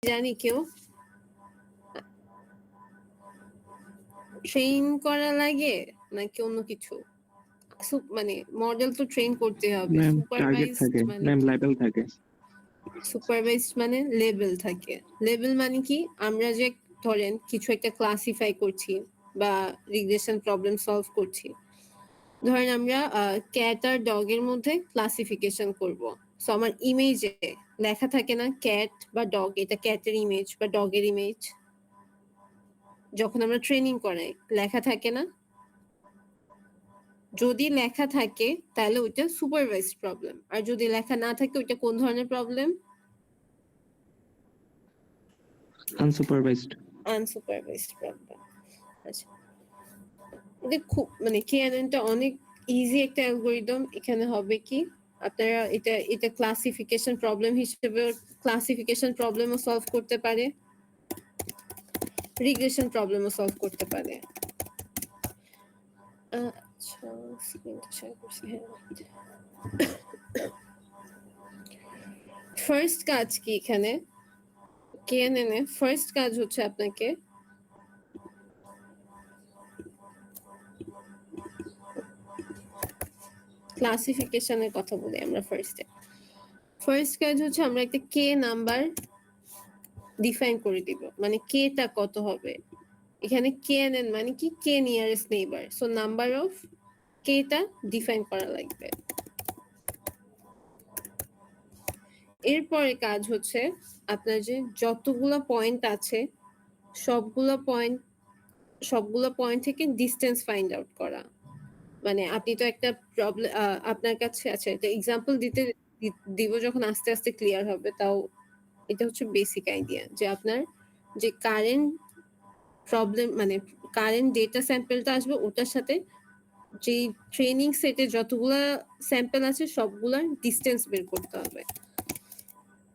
জানি কেউ ট্রেন করা লাগে নাকি অন্য কিছু? মানে মডেল তো ট্রেন করতে হবে। ম্যাম টার্গেট সুপারভাইজড থাকে, মানে ম্যাম কি? লেভেল থাকে। সুপারভাইজড মানে লেভেল থাকে। লেভেল মানে কি? আমরা যে ধরেন কিছু একটা ক্লাসিফাই করছি বা রিগ্রেশন প্রবলেম সলভ করছি। ধরেন আমরা ক্যাট আর ডগ এর মধ্যে ক্লাসিফিকেশন করব। সো আমার ইমেজে লেখা থাকে না ক্যাট বা ডগ, এটা ক্যাটের ইমেজ বা ডগের ইমেজ। যখন আমরা ট্রেনিং করাই লেখা থাকে না? যদি লেখা থাকে তাহলে ওইটা সুপারভাইজড প্রবলেম, আর যদি লেখা না থাকে ওইটা কোন ধরনের প্রবলেম? আনসুপারভাইজড। Unsupervised problem. আচ্ছা, এটা খুব মানে কেএনএনটা অনেক ইজি একটা অ্যালগরিদম। এখানে হবে কি আপনারা এটা ক্লাসিফিকেশন প্রবলেম হিসেবে ক্লাসিফিকেশন প্রবলেমও সলভ করতে পারে, রিগ্রেশন প্রবলেমও সলভ করতে পারে। আচ্ছা স্ক্রিনটা শেয়ার করছি, হ্যাঁ। ফার্স্ট কাজ কি এখানে কেএনএন এ? ফার্স্ট কাজ হচ্ছে আপনাকে ক্লাসিফিকেশনের কথা বলি আমরা ফার্স্টে। ফার্স্ট কাজ হচ্ছে আমরা একটা কে নাম্বার ডিফাইন করে দিব, মানে কেটা কত হবে। এখানে কেএনএন মানে কি? K nearest neighbour. So number of কেটা ডিফাইন করা লাগবে। এরপরে কাজ হচ্ছে আপনার যে যতগুলো পয়েন্ট আছে সবগুলো পয়েন্ট থেকে ডিস্টেন্স ফাইন্ড আউট করা। মানে আপনি তো একটা প্রবলেম আপনার কাছে আছে, একটা এক্সাম্পল দিব যখন আস্তে আস্তে ক্লিয়ার হবে। তাও এটা হচ্ছে বেসিক আইডিয়া যে আপনার যে কারেন্ট প্রবলেম মানে কারেন্ট ডেটা স্যাম্পলটা আসবে ওটার সাথে যে ট্রেনিং সেটে যতগুলা স্যাম্পল আছে সবগুলার ডিস্টেন্স বের করতে হবে।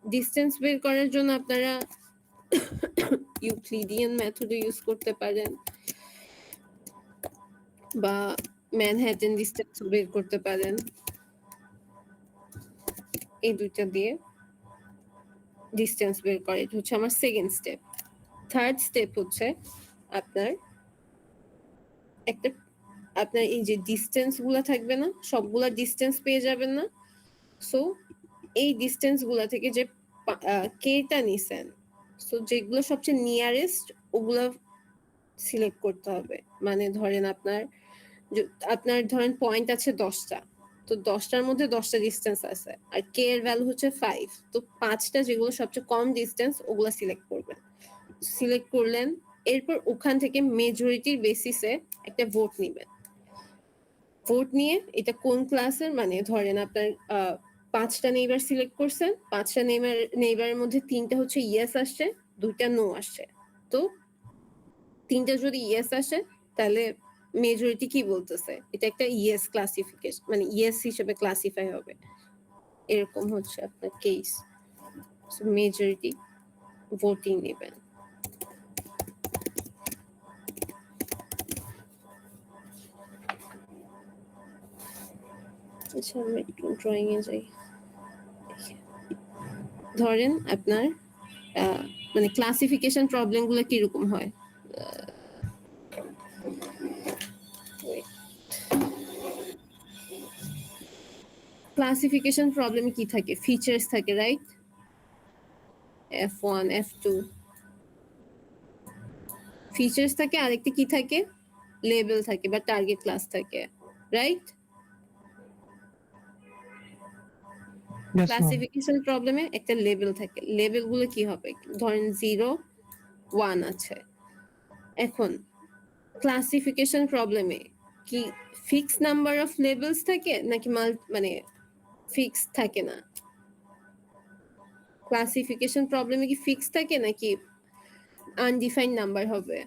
ডিস্টেন্স বের করার জন্য আপনারা ইউক্লিডিয়ান মেথড ইউজ করতে পারেন বা ম্যানহাটন ডিস্টেন্স বের করতে পারেন। এই দুইটা দিয়ে ডিস্টেন্স বের করে, এটা হচ্ছে আমার সেকেন্ড স্টেপ। থার্ড স্টেপ হচ্ছে আপনার একটা আপনার এই যে ডিস্টেন্স গুলা থাকবে না, সবগুলা ডিস্টেন্স পেয়ে যাবেন না। সো এই ডিস্টেন্স গুলা থেকে যে কেটা নিছেন, সো যেগুলো সবচেয়ে নিয়ারেস্ট ওগুলা সিলেক্ট করতে হবে। মানে ধরেন আপনার ধরেন পয়েন্ট আছে 10টা, তো 10টার মধ্যে 10টা ডিস্টেন্স আছে আর কে এর ভ্যালু হচ্ছে 5, তো 5টা যেগুলো সবচেয়ে কম ডিস্টেন্স ওগুলা সিলেক্ট করবেন। সিলেক্ট করলেন, এরপর ওখান থেকে মেজরিটির বেসিসে একটা ভোট নেবেন। ভোট নিয়ে এটা কোন ক্লাসের, মানে ধরেন আপনার 5টা নেইবার সিলেক্ট করছেন, 5টা নেইবারের মধ্যে 3টা হচ্ছে ইয়েস আসছে, 2টা নো আসছে। তো 3টা যদি ইয়েস আসে তাহলে মেজরিটি কি বলতেছে? এটা একটা ইয়েস ক্লাসিফিকেশন, মানে ইয়েস হিসেবে ক্লাসিফাই হবে। এরকম হচ্ছে আপনার কেস। সো মেজরিটি ভোটিং নেবেন। আচ্ছা আমরা একটু ড্রয়িং এ যাই। ধরেন আপনার মানে ক্লাসিফিকেশন প্রবলেম গুলো কিরকম হয়? ক্লাসিফিকেশন প্রবলেমে কি থাকে? ফিচার্স থাকে, রাইট? F1 F2 ফিচার্স থাকে, আরেকটা কি থাকে? লেবেল থাকে বা টার্গেট ক্লাস থাকে, রাইট? ক্লাসিফিকেশন প্রবলেমে একটা লেবেল থাকে। লেবেল গুলো কি হবে? ধরেন 0 1 আছে। এখন ক্লাসিফিকেশন প্রবলেমে কি ফিক্স নাম্বার অফ লেবেলস থাকে নাকি মানে ফিক্স থাকে না? ক্লাসিফিকেশন প্রবলেমে কি ফিক্স থাকে নাকি আনডিফাইন্ড নাম্বার হবে?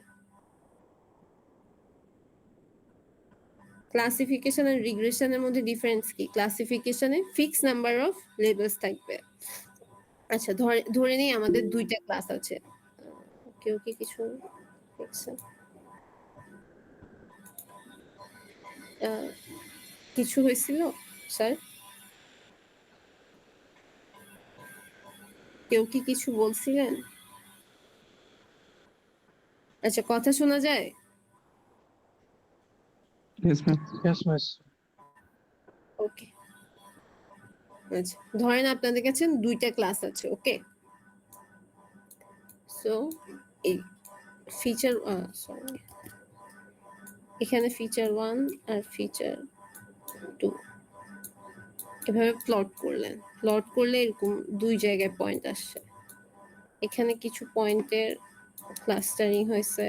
ক্লাসিফিকেশন আর রিগ্রেশনের মধ্যে ডিফারেন্স কি? ক্লাসিফিকেশনে ফিক্স নাম্বার অফ লেবেলস থাকবে। আচ্ছা ধরে নেই আমাদের 2টা ক্লাস আছে। কেউ কি কিছু দেখছে? কিছু হয়েছিল স্যার? কেউ কি কিছু বলছিলেন? আচ্ছা, কথা শোনা যায়? Yes, ma'am. Yes, miss. ওকে, আচ্ছা ধরেন আপনাদের কাছে দুইটা ক্লাস আছে, ওকে? সো এই ফিচার সরি, এখানে ফিচার 1 আর ফিচার 2 এভাবে প্লট করলেন। প্লট করলে এরকম দুই জায়গায় পয়েন্ট আসছে। এখানে কিছু পয়েন্টের ক্লাস্টারিং হয়েছে,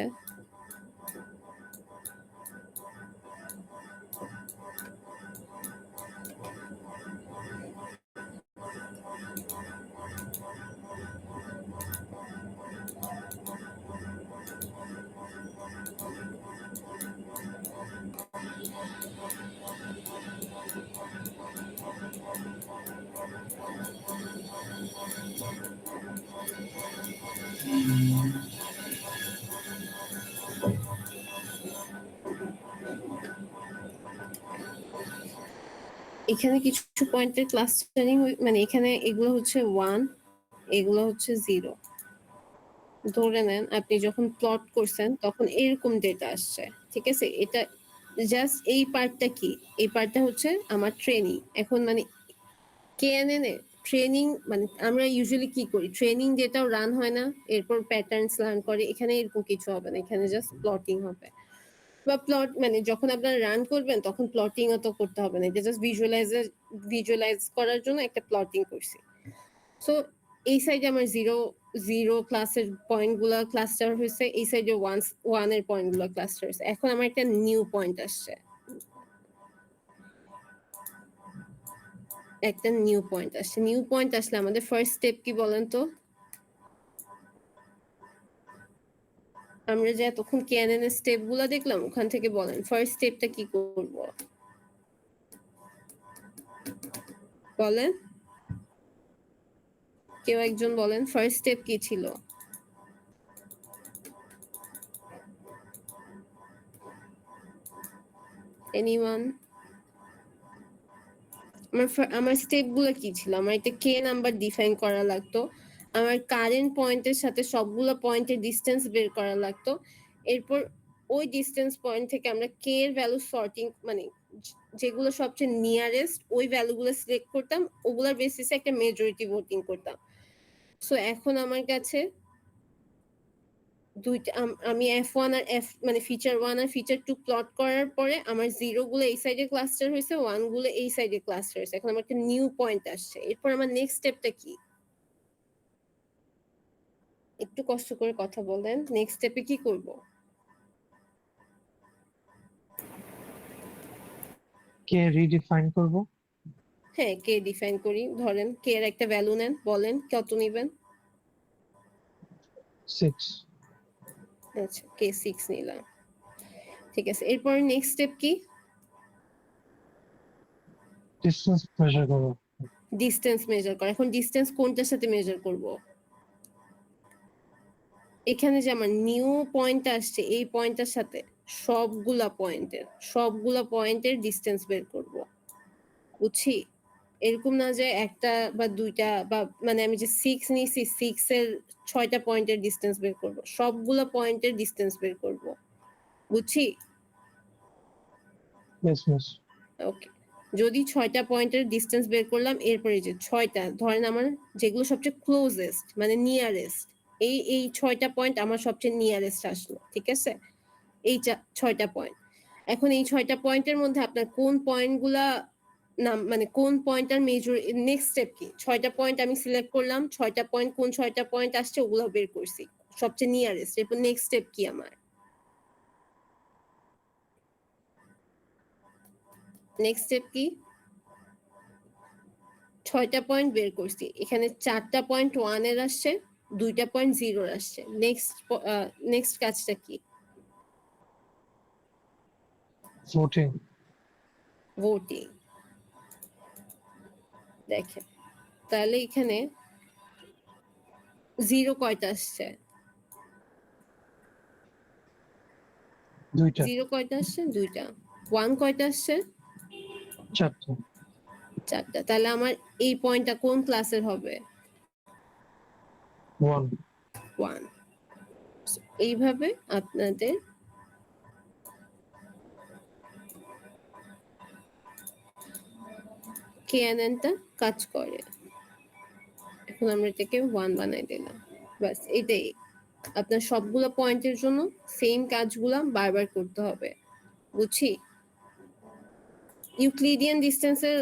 এখানে কিছু পয়েন্টের ক্লাস্টারিং মানে এখানে এগুলো হচ্ছে 1, এগুলো হচ্ছে 0। ধরে নেন আপনি যখন প্লট করছেন তখন এরকম ডেটা আসছে, ঠিক আছে? এটা জাস্ট এই পার্টটা কি, এই পার্টটা হচ্ছে আমার ট্রেনিং। এখন মানে কেএনএন এ ট্রেনিং মানে আমরা ইউজুয়ালি কি করি, ট্রেনিং ডেটাও রান হয় না, এরপর প্যাটার্নস লার্ন করে। এখানে এরকম কিছু হবে না, এখানে জাস্ট প্লটিং হবে। বা প্লট মানে যখন আপনারা রান করবেন তখন প্লটিং তো করতে হবে না, এটা জাস্ট ভিজুয়ালাইজ করার জন্য একটা প্লটিং করছি। সো এই সাইডে আমার জিরো ক্লাসের পয়েন্ট গুলা ক্লাস্টার হয়েছে, এই সাইডে ওয়ান এর পয়েন্ট গুলা ক্লাস্টার হয়েছে। এখন আমার একটা নিউ পয়েন্ট আসছে, একটা নিউ পয়েন্ট আসছে। নিউ পয়েন্ট আসলে আমাদের ফার্স্ট স্টেপ কি বলেন তো? আমরা যে এতক্ষণ কেএনএন এর স্টেপ গুলা দেখলাম ওখান থেকে বলেন ফার্স্ট স্টেপটা কি করব? বলেন, কেউ একজন বলেন ফার্স্ট স্টেপ কি ছিল? এনিওয়ান? আমার স্টেপ গুলো কি ছিল? আমার একটা কে নাম্বার ডিফাইন করা লাগতো, আমার কারেন্ট পয়েন্টের সাথে সবগুলো পয়েন্টের ডিস্টেন্স বের করা লাগতো। এরপর ওই ডিস্টেন্স পয়েন্ট থেকে আমরা কে এর ভ্যালু সর্টিং মানে যেগুলো সবচেয়ে নিয়ারেস্ট ওই ভ্যালুগুলো সিলেক্ট করতাম, ওগুলোর বেসিসে একটা মেজরিটি ভোটিং করতাম। সো এখন আমার কাছে দুইটা আমি F1 আর F মানে ফিচার 1 আর ফিচার 2 প্লট করার পরে আমার 0 গুলো এই সাইডে ক্লাস্টার হয়েছে, 1 গুলো এই সাইডে ক্লাস্টার হয়েছে। এখন আমার একটা নিউ পয়েন্ট আসছে। এরপর আমার নেক্সট স্টেপটা কি? একটু কষ্ট করে কথা বলেন, নেক্সট স্টেপে কি করব? কে রিডিফাইন করব। হ্যাঁ, কে ডিফাইন করি। ধরেন কে এর একটা ভ্যালু নেন, বলেন কত নেবেন? 6 আচ্ছা, কে 6 নিলাম, ঠিক আছে। এরপর নেক্সট স্টেপ কি? ডিসটেন্স মেজার করব। ডিসটেন্স মেজার করা। এখন ডিসটেন্স কোনটার সাথে মেজার করব? এখানে যে আমার নিউ পয়েন্ট আসছে এই পয়েন্টের সাথে সবগুলা পয়েন্টের ডিসটেন্স বের করব, বুঝছি? এরকম না যে একটা বা দুইটা বা মানে আমি যে 6 নিছি 6 এর 6টা পয়েন্টের ডিসটেন্স বের করব, সবগুলা পয়েন্টের ডিসটেন্স বের করব, বুঝছি? Yes miss. ওকে, যদি 6টা পয়েন্টের ডিসটেন্স বের করলাম, এরপরে যে 6টা ধরেন আমার যেগুলো সবচেয়ে ক্লোজেস্ট মানে নিয়ারেস্ট, এই 6টা পয়েন্ট আমার সবচেয়ে নিয়ারেস্ট আসলো, ঠিক আছে? এই 6টা পয়েন্ট। এখন এই 6টা পয়েন্টের মধ্যে আপনার কোন পয়েন্টগুলা নাম মানে কোন পয়েন্টটার মেজর নেক্সট স্টেপ কি? 6টা পয়েন্ট আমি সিলেক্ট করলাম, 6টা পয়েন্ট কোন 6টা পয়েন্ট আসছে ওগুলো বের করছি সবচেয়ে নিয়ারেস্ট। এরপর নেক্সট স্টেপ কি আমার? নেক্সট স্টেপ কি? 6টা পয়েন্ট বের করছি, এখানে 4টা পয়েন্ট 1 এর আসছে, 2টা পয়েন্ট 0 এর আসছে। নেক্সট কাজটা কি? ভোটিং। ভোটিং। দেখেন তাহলে এখানে 0 কয়টা আসছে? দুইটা। 0 কয়টা আসছে? 2টা। 1 কয়টা আসছে? 4টা। 4টা। তাহলে আমার এই পয়েন্টটা কোন ক্লাসের হবে? 1 1। এইভাবে আপনাদের KNN-টা কাজ করে। এখন আমরা এটাকে 1 বানাই দিলাম, বাস এটাই। আপনার সবগুলো পয়েন্টের জন্য সেম কাজগুলা বারবার করতে হবে, বুঝছি? ইউক্লিডিয়ান ডিস্টেন্সের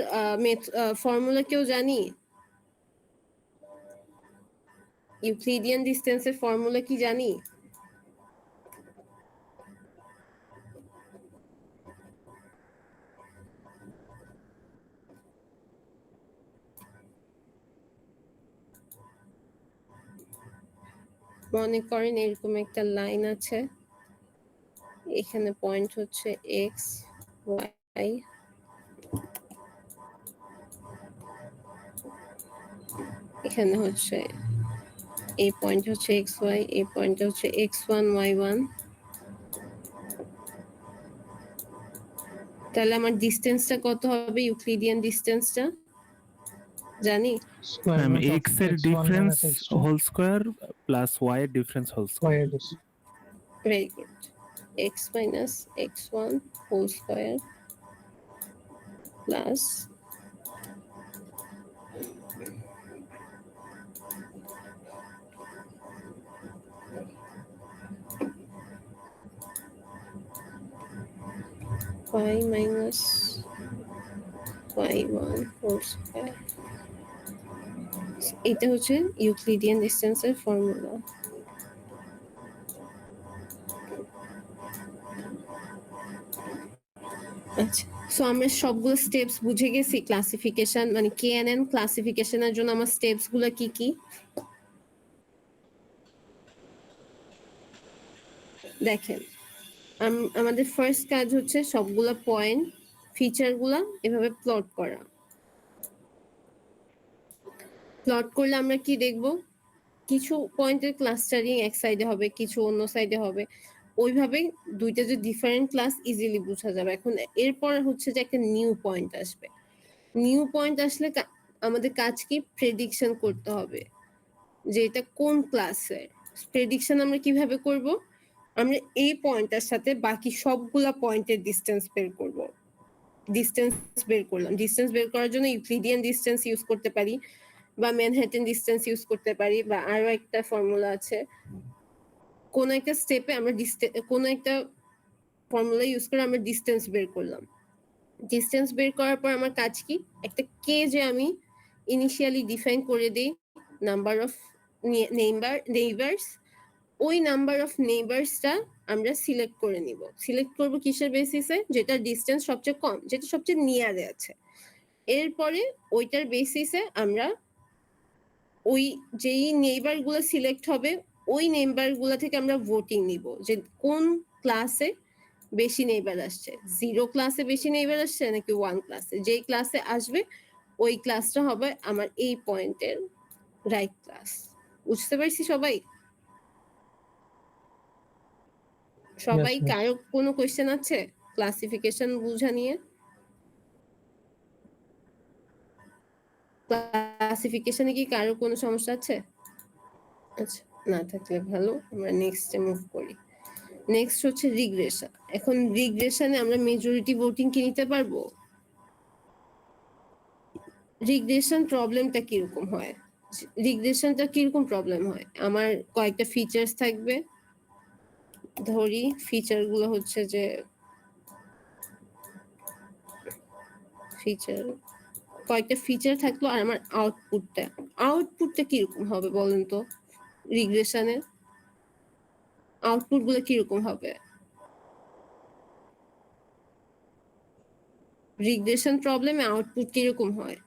ফর্মুলা কেউ জানি? ইউক্লিডিয়ান ডিস্টেন্সের ফর্মুলা কি জানি? মনে করেন এরকম একটা লাইন আছে, এখানে পয়েন্ট হচ্ছে এক্স ওয়াই, এখানে হচ্ছে এই পয়েন্ট হচ্ছে এক্স ওয়াই, এই পয়েন্ট হচ্ছে এক্স ওয়ান ওয়াই ওয়ান। তাহলে আমার ডিস্টেন্সটা কত হবে? ইউক্লিডিয়ান ডিস্টেন্সটা জানি? Square root of x এর x1 difference minus x2 whole square plus y এর difference whole square. square is very good. x minus x one whole square plus y minus y1 হোল স্কোয়ার। এটা হচ্ছে ইউক্লিডিয়ান ডিস্টেন্সের formula. আচ্ছা, so আমরা সবগুলো স্টেপস বুঝে গেছি। ক্লাসিফিকেশন মানে KNN ক্লাসিফিকেশনের জন্য আমার স্টেপস গুলো কি কি দেখেন। আমাদের ফার্স্ট কাজ হচ্ছে সবগুলো পয়েন্ট ফিচার গুলা এভাবে প্লট করা। প্লট করলে আমরা কি দেখব? কিছু পয়েন্টের ক্লাস্টারিং এক সাইডে হবে, কিছু অন্য সাইডে হবে। ওইভাবে দুইটা যে ডিফারেন্ট ক্লাস ইজিলি বোঝা যাবে। এখন এরপর হচ্ছে যে একটা নিউ পয়েন্ট আসবে। নিউ পয়েন্ট আসলে আমাদের কাজ কি? প্রেডিকশন করতে হবে যে এটা কোন ক্লাসের। প্রেডিকশন আমরা কিভাবে করব? আমরা এই পয়েন্টটার সাথে বাকি সবগুলা পয়েন্টের ডিস্টেন্স বের করব। ডিস্টেন্স বের করলাম, ডিস্টেন্স বের করার জন্য ইউক্লিডিয়ান ডিস্টেন্স ইউজ করতে পারি বা ম্যানহাটন ডিস্টেন্স ইউজ করতে পারি, বা আরো একটা ফর্মুলা আছে। কোন একটা স্টেপে আমরা কোন একটা ফর্মুলা ইউজ করে আমরা ডিস্টেন্স বের করলাম। ডিস্টেন্স বের করার পর আমার কাজ কি? একটা কে যে আমি ইনিশিয়ালি ডিফাইন করে দেই নাম্বার অফ নেইবার্স, ওই নাম্বার অফ নেইবার্সটা আমরা সিলেক্ট করে নিব। সিলেক্ট করব কিসের বেসিসে? যেটা ডিস্টেন্স সবচেয়ে কম, যেটা সবচেয়ে নিয়ারে আছে। এরপরে ওইটার বেসিসে আমরা ওই যেই নেইবার গুলো সিলেক্ট হবে ওই নেইবার গুলো থেকে আমরা ভোটিং নিব যে কোন ক্লাসে বেশি নেইবার আসছে, 0 ক্লাসে বেশি নেইবার আসছে নাকি 1 ক্লাসে। যেই ক্লাসে আসবে ওই ক্লাসটা হবে আমার এই পয়েন্টের রাইট ক্লাস। বুঝতে পারছি সবাই? সবাই yes. কারো কোনো কোয়েশ্চেন আছে ক্লাসিফিকেশন বুঝা নিয়ে? ক্লাসিফিকেশনে কি কারো কোনো সমস্যা আছে? আচ্ছা, না থাকলে ভালো, আমরা নেক্সটে মুভ করি। নেক্সট হচ্ছে রিগ্রেশন। এখন রিগ্রেশনে আমরা মেজরিটি ভোটিং কি নিতে পারবো? রিগ্রেশন প্রবলেমটা কিরকম হয়? রিগ্রেশনটা কিরকম প্রবলেম হয়? আমার কয়েকটা ফিচার্স থাকবে, ধরি ফিচার গুলো হচ্ছে যে ফিচার কয়েকটা ফিচার থাকলো আর আমার আউটপুটটা কিরকম হবে বলেন তো? রিগ্রেশনের আউটপুট গুলো কিরকম হবে? রিগ্রেশন প্রবলেমে আউটপুট কিরকম হয়?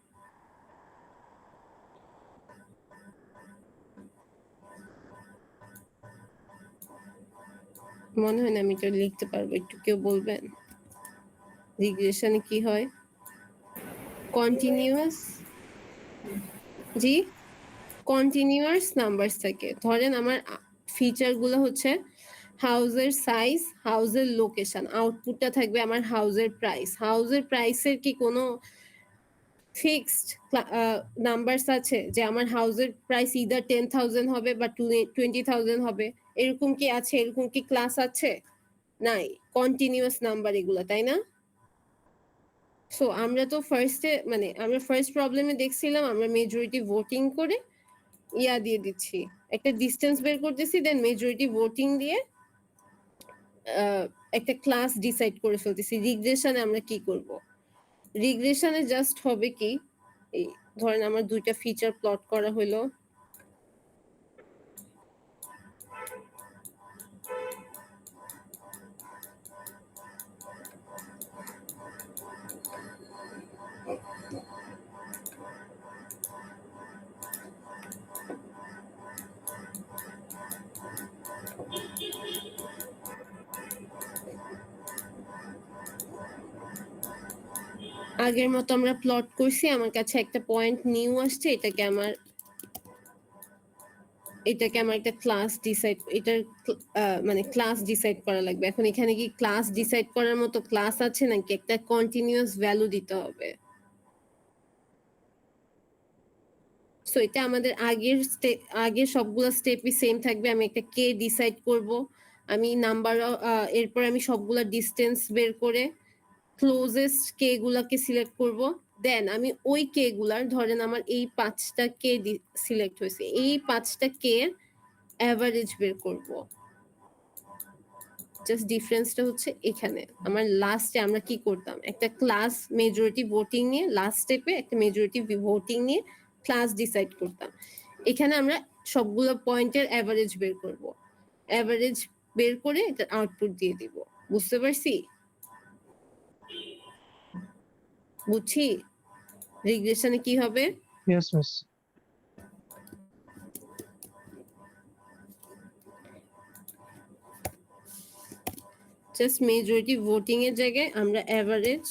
মনে হয় না আমি এটা লিখতে পারবো, একটু কেউ বলবেন রিগ্রেশনে কি হয়? কন্টিনিউয়াস, জি কন্টিনিউয়াস নাম্বারস থাকে। ধরেন আমার ফিচার গুলো হচ্ছে হাউসের সাইজ, হাউসের লোকেশন, আউটপুটটা থাকবে আমার হাউসের প্রাইস। হাউসের প্রাইসের কি কোনো ফিক্সড নাম্বারস আছে যে আমার হাউসের প্রাইস ইদার 10,000 হবে বা 20,000 হবে, এরকম কি আছে? এরকম কি ক্লাস আছে? নাই, কন্টিনিউয়াস নাম্বার এগুলা, তাই না? সো আমরা তো ফার্স্টে মানে আমরা ফার্স্ট প্রবলেমে দেখছিলাম আমরা মেজরিটি ভোটিং করে ইয়া দিয়ে দিচ্ছি, একটা ডিসটেন্স বের করতেছি, দেন মেজরিটি ভোটিং দিয়ে একটা ক্লাস ডিসাইড করে ফেলতেছি। রিগ্রেশনে আমরা কি করব? রিগ্রেশনে জাস্ট হবে কি, এই ধরেন আমার দুইটা ফিচার প্লট করা হলো, আগের মতো আমরা প্লট করছি, আমার কাছে একটা পয়েন্ট নিউ আসছে, এটাকে আমার একটা ক্লাস ডিসাইড, এটার মানে ক্লাস ডিসাইড করা লাগবে। এখন এখানে কি ক্লাস ডিসাইড করার মতো ক্লাস আছে নাকি একটা কন্টিনিউয়াস ভ্যালু দিতে হবে? সো এটা আমাদের আগের সবগুলো স্টেপই সেম থাকবে। আমি একটা কে ডিসাইড করব, আমি নাম্বার, এরপর আমি সবগুলা ডিসটেন্স বের করে ক্লোজেস্ট কে গুলাকে সিলেক্ট করব, দেন আমি ওই কে গুলার, ধরেন আমার এই 5টা কে সিলেক্ট হয়েছে, এই 5টা কে অ্যাভারেজ বের করব। জাস্ট ডিফারেন্সটা হচ্ছে এখানে আমার লাস্টে আমরা কি করতাম, একটা ক্লাস মেজরিটি ভোটিং নিয়ে, লাস্ট স্টেপে একটা মেজরিটি ভোটিং নিয়ে ক্লাস ডিসাইড করতাম। এখানে আমরা সবগুলো পয়েন্টের অ্যাভারেজ বের করব, অ্যাভারেজ বের করে এটা আউটপুট দিয়ে দিব। বুঝতে পারছি? বুঝছি রিগ্রেশনে কি হবে। Yes, miss. Just majority voting এর জায়গায় আমরা average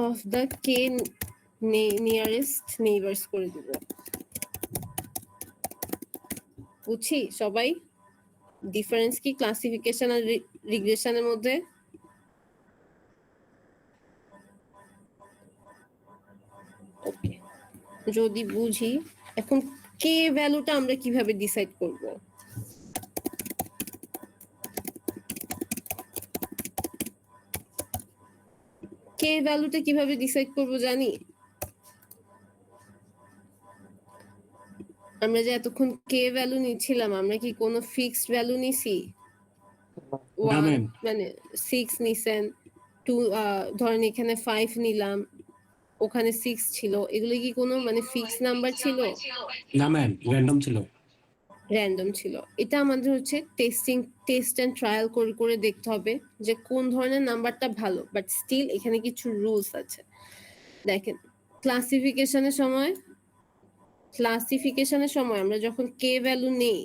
of the K nearest neighbours করে দিব। বুঝছি সবাই ডিফারেন্স কি ক্লাসিফিকেশন আর রিগ্রেশনের মধ্যে? ওকে, যদি বুঝি, এখন কে ভ্যালুটা আমরা কিভাবে ডিসাইড করব? কে ভ্যালুটা কিভাবে ডিসাইড করব জানি? আমরা যে এতক্ষণ কে ভ্যালু নিচ্ছিলাম, আমরা কি কোনো ফিক্সড ভ্যালু নিছি? মানে 6 নিছেন, 2 ধরেন এখানে 5 নিলাম, ওখানে 6 ছিল, এগুলো কি কোনো মানে ফিক্সড নাম্বার ছিল? না ম্যাম, র্যান্ডম ছিল। র্যান্ডম ছিল। এটা আমাদের হচ্ছে টেস্ট এন্ড ট্রায়াল করে দেখতে হবে যে কোন ধরনের নাম্বারটা ভালো, বাট স্টিল এখানে কিছু রুলস আছে। দেখেন, ক্লাসিফিকেশনের সময় আমরা যখন কে ভ্যালু নেই,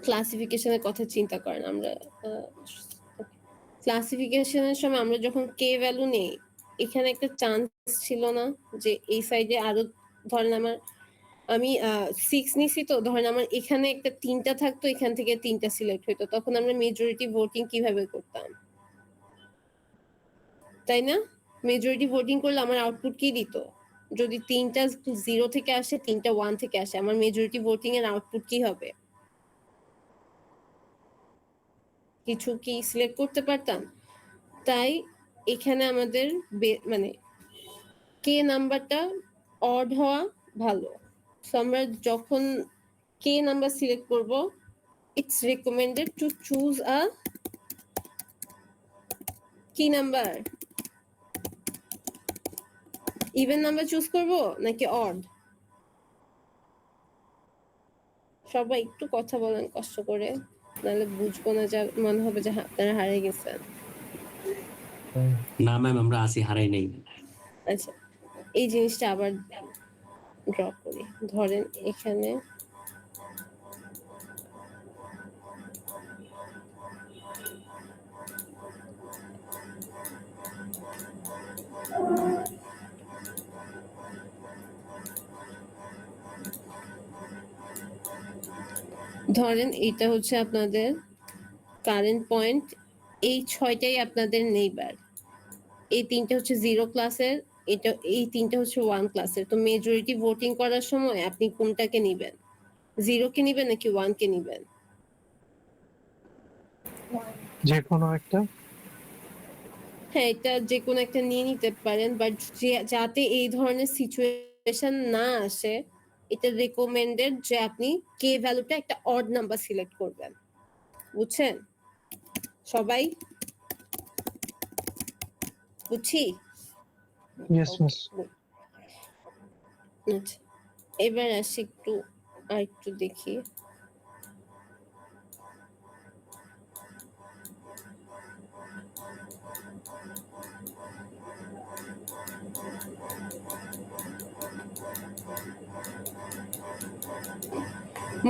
ক্লাসিফিকেশনের কথা চিন্তা করেন, আমরা ক্লাসিফিকেশনের সময় আমরা যখন কে ভ্যালু নেই, এখানে একটা চান্স ছিল না যে এই সাইডে আরো, ধরেন আমি 6 নিছি, তো ধরেন আমার এখানে একটা 3টা থাকতো, এখান থেকে 3টা সিলেক্ট হইতো, তখন আমরা মেজরিটি ভোটিং কিভাবে করতাম, তাই না? মেজরিটি ভোটিং করলে আমার আউটপুট কি দিত? যদি 3টা 0 থেকে আসে, 3টা 1 থেকে আসে, আমার মেজরিটি ভোটিং এর আউটপুট কি হবে? কিছু কি সিলেক্ট করতে পারতাম? তাই এখানে আমাদের মানে কে নাম্বারটা অড হওয়া ভালো। সো আমরা যখন কে নাম্বার সিলেক্ট করব, it's recommended to choose a কি নাম্বার, ইভেন নাম্বার চুজ করব নাকি অড? সবাই একটু কথা বলেন কষ্ট করে, নাহলে বুঝবো না, যা মনে হবে যে আপনারা হারিয়ে গেছেন। না ম্যাম, আমরা আসি, হারাই নাই। আচ্ছা, এই জিনিসটা আবার ড্র করি। ধরেন এখানে ধরেন এটা হচ্ছে আপনাদের কারেন্ট পয়েন্ট এই 6টাই আপনাদের নেইবার। এই 3টে হচ্ছে 0 ক্লাসের, এই 3টে হচ্ছে 1 ক্লাসের। তো মেজরিটি ভোটিং করার সময় আপনি কোনটাকে নিবেন? 0 কে নিবেন নাকি 1 কে নিবেন? যে কোনো একটা। হ্যাঁ, এটা যে কোনো একটা নিয়ে নিতে পারেন, বাট যাতে এই ধরনের সিচুয়েশন না আসে, এটা রেকমেন্ডেড যে আপনি কে ভ্যালুটা একটা অড নাম্বার সিলেক্ট করবেন। বুঝছেন সবাই? বুঝছি? Yes miss. আচ্ছা, এবার আসি একটু দেখি।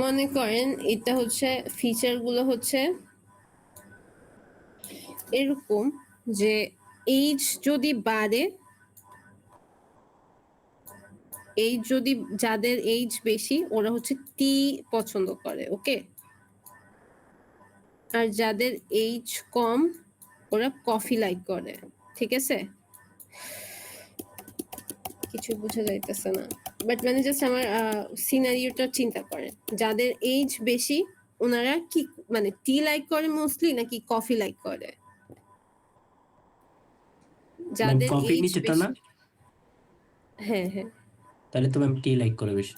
মনে করেন এটা হচ্ছে ফিচার গুলো হচ্ছে এরকম যে এইজ যদি বাড়ে, এইজ যদি যাদের এইজ বেশি ওরা হচ্ছে টি পছন্দ করে, ওকে? আর যাদের এইজ কম ওরা কফি লাইক করে, ঠিক আছে? কিছু বোঝা যাইতেছে না, বাট মানে জাস্ট আমার সিনারিওটা চিন্তা করেন। যাদের এইজ বেশি ওনারা কি মানে টি লাইক করে মোস্টলি নাকি কফি লাইক করে? যাদের কফি এইজ নিচেটা না? বেশি, হ্যাঁ হ্যাঁ, তাহলে তো ম্যাম টি লাইক করে বেশি।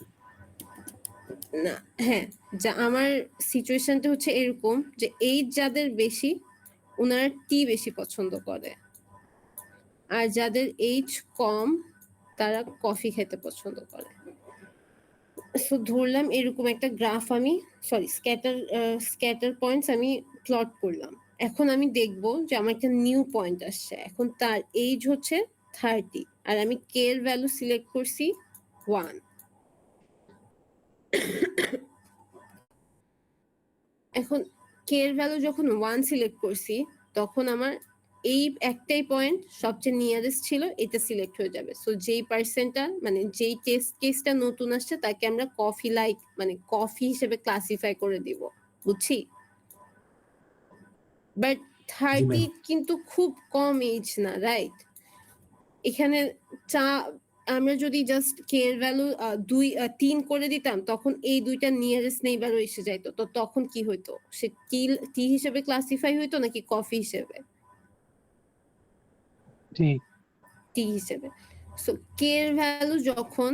না হ্যাঁ, যা আমার সিচুয়েশনটা হচ্ছে এরকম যে এইজ যাদের বেশি ওনারা টি বেশি পছন্দ করে, আর যাদের এইজ কম তারা কফি খেতে পছন্দ করে। সো ধরলাম এরকম একটা গ্রাফ আমি স্ক্যাটার পয়েন্টস আমি প্লট করলাম। এখন আমি দেখব যে আমার একটা নিউ পয়েন্ট আসছে। এখন তার এইজ হচ্ছে 30 আর আমি কে এর ভ্যালু সিলেক্ট করছি 1। এখন কে এর ভ্যালু যখন 1 সিলেক্ট করছি তখন আমার এই একটাই পয়েন্ট সবচেয়ে নিয়ারেস্ট ছিল, এটা সিলেক্ট হয়ে যাবে। সো যেই পার্সেন্টটা মানে যেই টেস্ট কেসটা নতুন আসছে তাকে আমরা কফি লাইক মানে কফি হিসেবে ক্লাসিফাই করে দিব, বুঝছি? বাট 30 কিন্তু খুব কম এজ না, রাইট? এখানে আমরা যদি জাস্ট কে এর ভ্যালু 3 করে দিতাম তখন এই দুইটা নিয়ারেস্ট নেইবারও এসে যাইতো, তো তখন কি হইতো? সে টি হিসেবে ক্লাসিফাই হইতো নাকি কফি হিসেবে? টি। টি হিসেবে। সো কে এর ভ্যালু যখন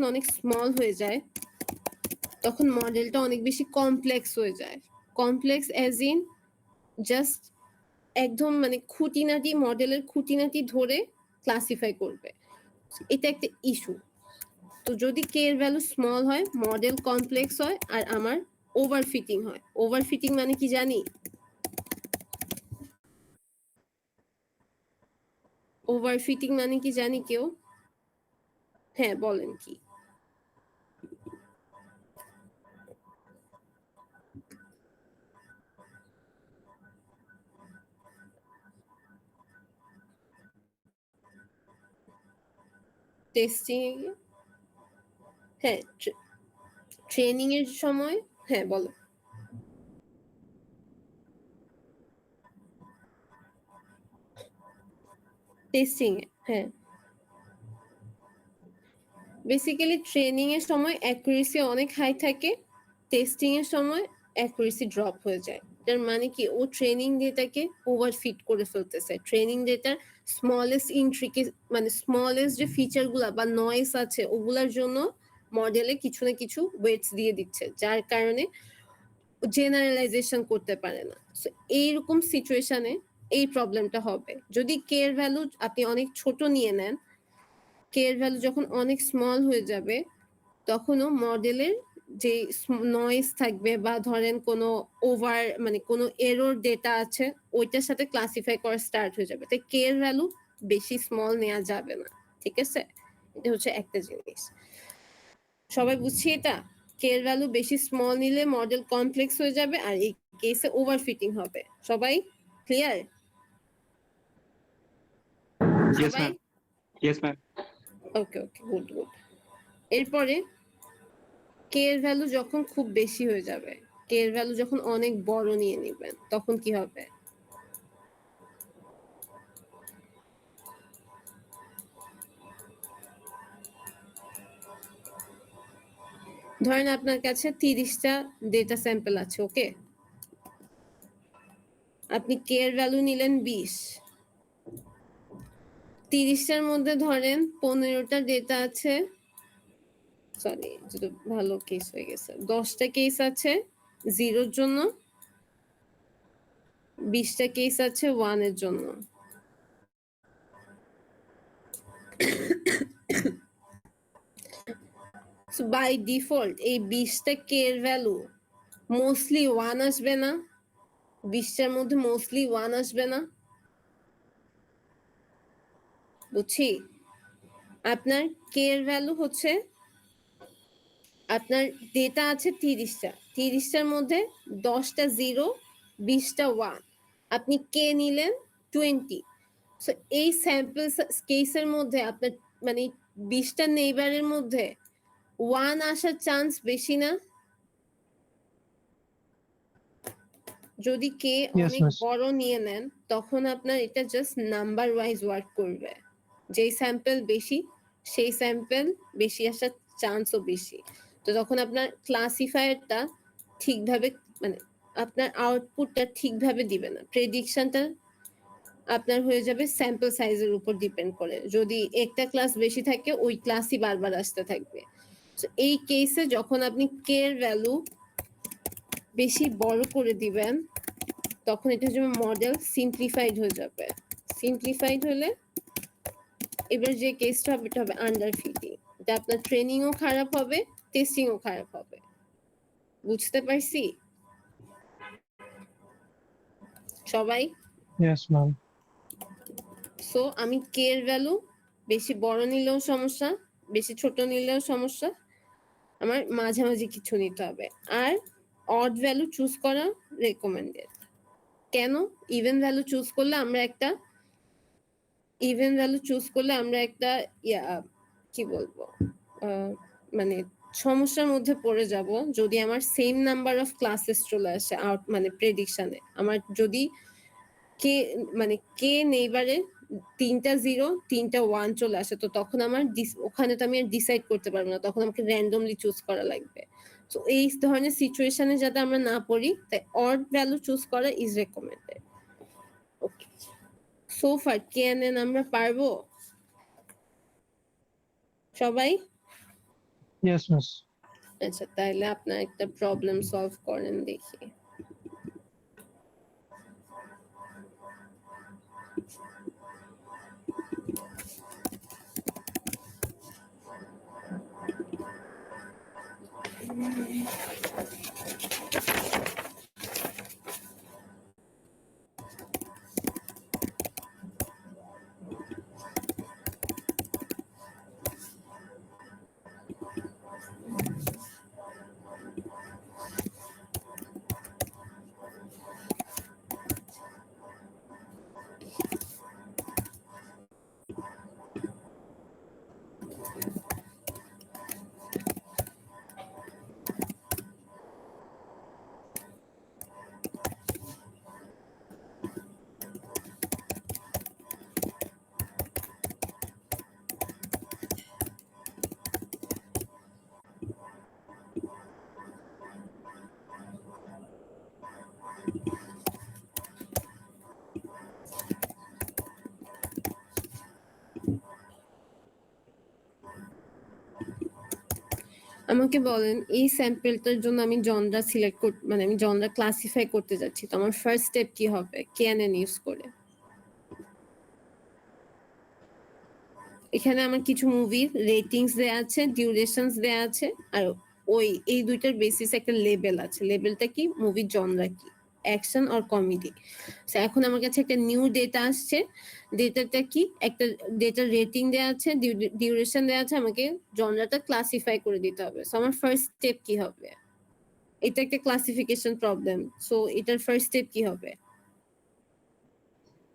অনেক স্মল হয়ে যায় তখন মডেলটা অনেক বেশি কমপ্লেক্স হয়ে যায়। কমপ্লেক্স অ্যাজ ইন জাস্ট একদম মানে মডেলের খুঁটিনাটি ধরে ক্লাসিফাই করবে, এটা একটা ইস্যু। তো যদি কে এর ভ্যালু স্মল হয় মডেল কমপ্লেক্স হয় আর আমার ওভারফিটিং হয়। ওভারফিটিং মানে কি জানি? ওভারফিটিং মানে কি জানি কেউ? হ্যাঁ বলেন কি? টেস্টিং এ হ্যাঁ, ট্রেনিং এর সময় হ্যাঁ বলো। টেস্টিং এ হ্যাঁ, বেসিক্যালি ট্রেনিং এর সময় অ্যাকুরেসি অনেক হাই থাকে, টেস্টিং এর সময় অ্যাকুরেসি ড্রপ হয়ে যায়। তার মানে কি ও ট্রেনিং ডেটাকে ওভারফিট করে ফেলতেছে। ট্রেনিং ডেটার স্মলেস্ট যে ফিচার গুলা বা নয়েস আছে ওগুলার জন্য মডেলে কিছু না কিছু ওয়েটস দিয়ে দিচ্ছে, যার কারণে জেনারেলাইজেশন করতে পারে না। সো এইরকম সিচুয়েশনে এই প্রবলেমটা হবে। যদি কে এর ভ্যালু আপনি অনেক ছোট নিয়ে নেন, কে এর ভ্যালু যখন অনেক স্মল হয়ে যাবে তখনও মডেলের যে নয়েজ থাকবে বা ধরেন কোনো কোনো এরর ডেটা আছে ওইটার সাথে ক্লাসিফাই করা স্টার্ট হয়ে যাবে। তাই কে এর ভ্যালু বেশি স্মল নেওয়া যাবে না, ঠিক আছে? এটা হচ্ছে একটা জিনিস। সবাই বুঝছি এটা? কে এর ভ্যালু বেশি স্মল নিলে মডেল কমপ্লেক্স হয়ে যাবে আর এই কেসে ওভারফিটিং হবে। সবাই clear? Yes, ma'am. Yes, ma'am. ওকে ওকে, গুড গুড। এরপরে কে এর ভ্যালু যখন খুব বেশি হয়ে যাবে, কে এর ভ্যালু যখন অনেক বড় নিয়ে নেবেন তখন কি হবে? ধরেন আপনার কাছে 30টা ডেটা স্যাম্পল আছে, ওকে? আপনি কে এর ভ্যালু নিলেন 20, 30টার মধ্যে ধরেন 15টা ডেটা আছে, সরি যেটা ভালো কেস হয়ে গেছে, 10টা কেস আছে 0 এর জন্য, 20টা কেস আছে 1 এর জন্য। সো বাই ডিফল্ট এই 20টা কে এর ভ্যালু মোস্টলি 1 আসবে না? 20টার মধ্যে মোস্টলি 1 আসবে না? বুঝছি। আপনার কে এর ভ্যালু হচ্ছে, আপনার ডেটা আছে 30টা, 30টার মধ্যে 10টা 0, 20টা 1, আপনি কে নিলেন 20। সো এই স্যাম্পল কেসের মধ্যে আপনার মানে 20টা নেইবারের মধ্যে 1 আসার চান্স বেশি না? যদি কে Yes, অনেক miss. বড় নিয়ে নেন তখন আপনার এটা জাস্ট নাম্বার ওয়াইজ ওয়ার্ক করবে, যেই স্যাম্পল বেশি সেই স্যাম্পল বেশি আসার চান্সও বেশি। তো তখন আপনার ক্লাসিফায়ারটা ঠিকভাবে মানে আপনার আউটপুটটা ঠিকভাবে দিবে না, প্রেডিকশনটা আপনার হয়ে যাবে স্যাম্পল সাইজের উপর ডিপেন্ড করে। যদি একটা ক্লাস বেশি থাকে ওই ক্লাসই বারবার আসতে থাকবে। তো এই কেসে যখন আপনি কে এর ভ্যালু বেশি বড় করে দিবেন তখন এটা হচ্ছে মডেল সিম্পলিফাইড হয়ে যাবে। সিম্পলিফাইড হলে এবার যে কেসটা হবে এটা হবে আন্ডার ফিটিং, এটা আপনার ট্রেনিংও খারাপ হবে, টেস্টিংও খারাপ হবে। বুঝতে পারছি সবাই? Yes, ma'am. সো আমি কে এর ভ্যালু বেশি বড় নিলেও সমস্যা, বেশি ছোট নিলেও সমস্যা, আমার মাঝামাঝি কিছু নিতে হবে। আর অড ভ্যালু চুজ করা রেকমেন্ডেড। কেন? ইভেন ভ্যালু চুজ করলে আমরা একটা কি বলবো মানে সমস্যার মধ্যে পড়ে যাব যদি আমার সেম নাম্বার অফ ক্লাসেস চলে আসে আউট মানে প্রেডিকশনে। আমার যদি কে নেইবারে 3টা 0 3টা 1 চলে আসে, তো তখন আমার ওখানে তো আমি আর ডিসাইড করতে পারবো না, তখন আমাকে র্যান্ডমলি চুজ করা লাগবে। তো এই ধরনের সিচুয়েশনে যাতে আমরা না পড়ি তাই অড ভ্যালু চুজ করা is recommended. Okay, so far KNN আমরা পারবো সবাই? Yes, miss. আচ্ছা তাহলে আপনার একটা প্রবলেম সলভ করেন দেখি। আমাকে বলেন এই স্যাম্পলটার জন্য আমি জনরা সিলেক্ট মানে আমি জনরা ক্লাসিফাই করতে যাচ্ছি, তো আমার ফার্স্ট স্টেপ কি হবে কেএনএন ইউজ করে? এখানে আমার কিছু মুভির রেটিংস দেয়া আছে, ডিউরেশনস দেয়া আছে, আর এই দুইটার বেসিস একটা লেবেল আছে। লেবেলটা কি? মুভির জনরা কি, অ্যাকশন অর কমেডি। সো এখন আমার কাছে একটা নিউ ডেটা আসছে, ডেটাটা কি? একটা ডেটার রেটিং দেয়া আছে, ডিউরেশন দেয়া আছে, আমাকে জনরাটা ক্লাসিফাই করে দিতে হবে। সো আমার ফার্স্ট স্টেপ কি হবে? এটা একটা ক্লাসিফিকেশন প্রবলেম, সো এটার ফার্স্ট স্টেপ কি হবে?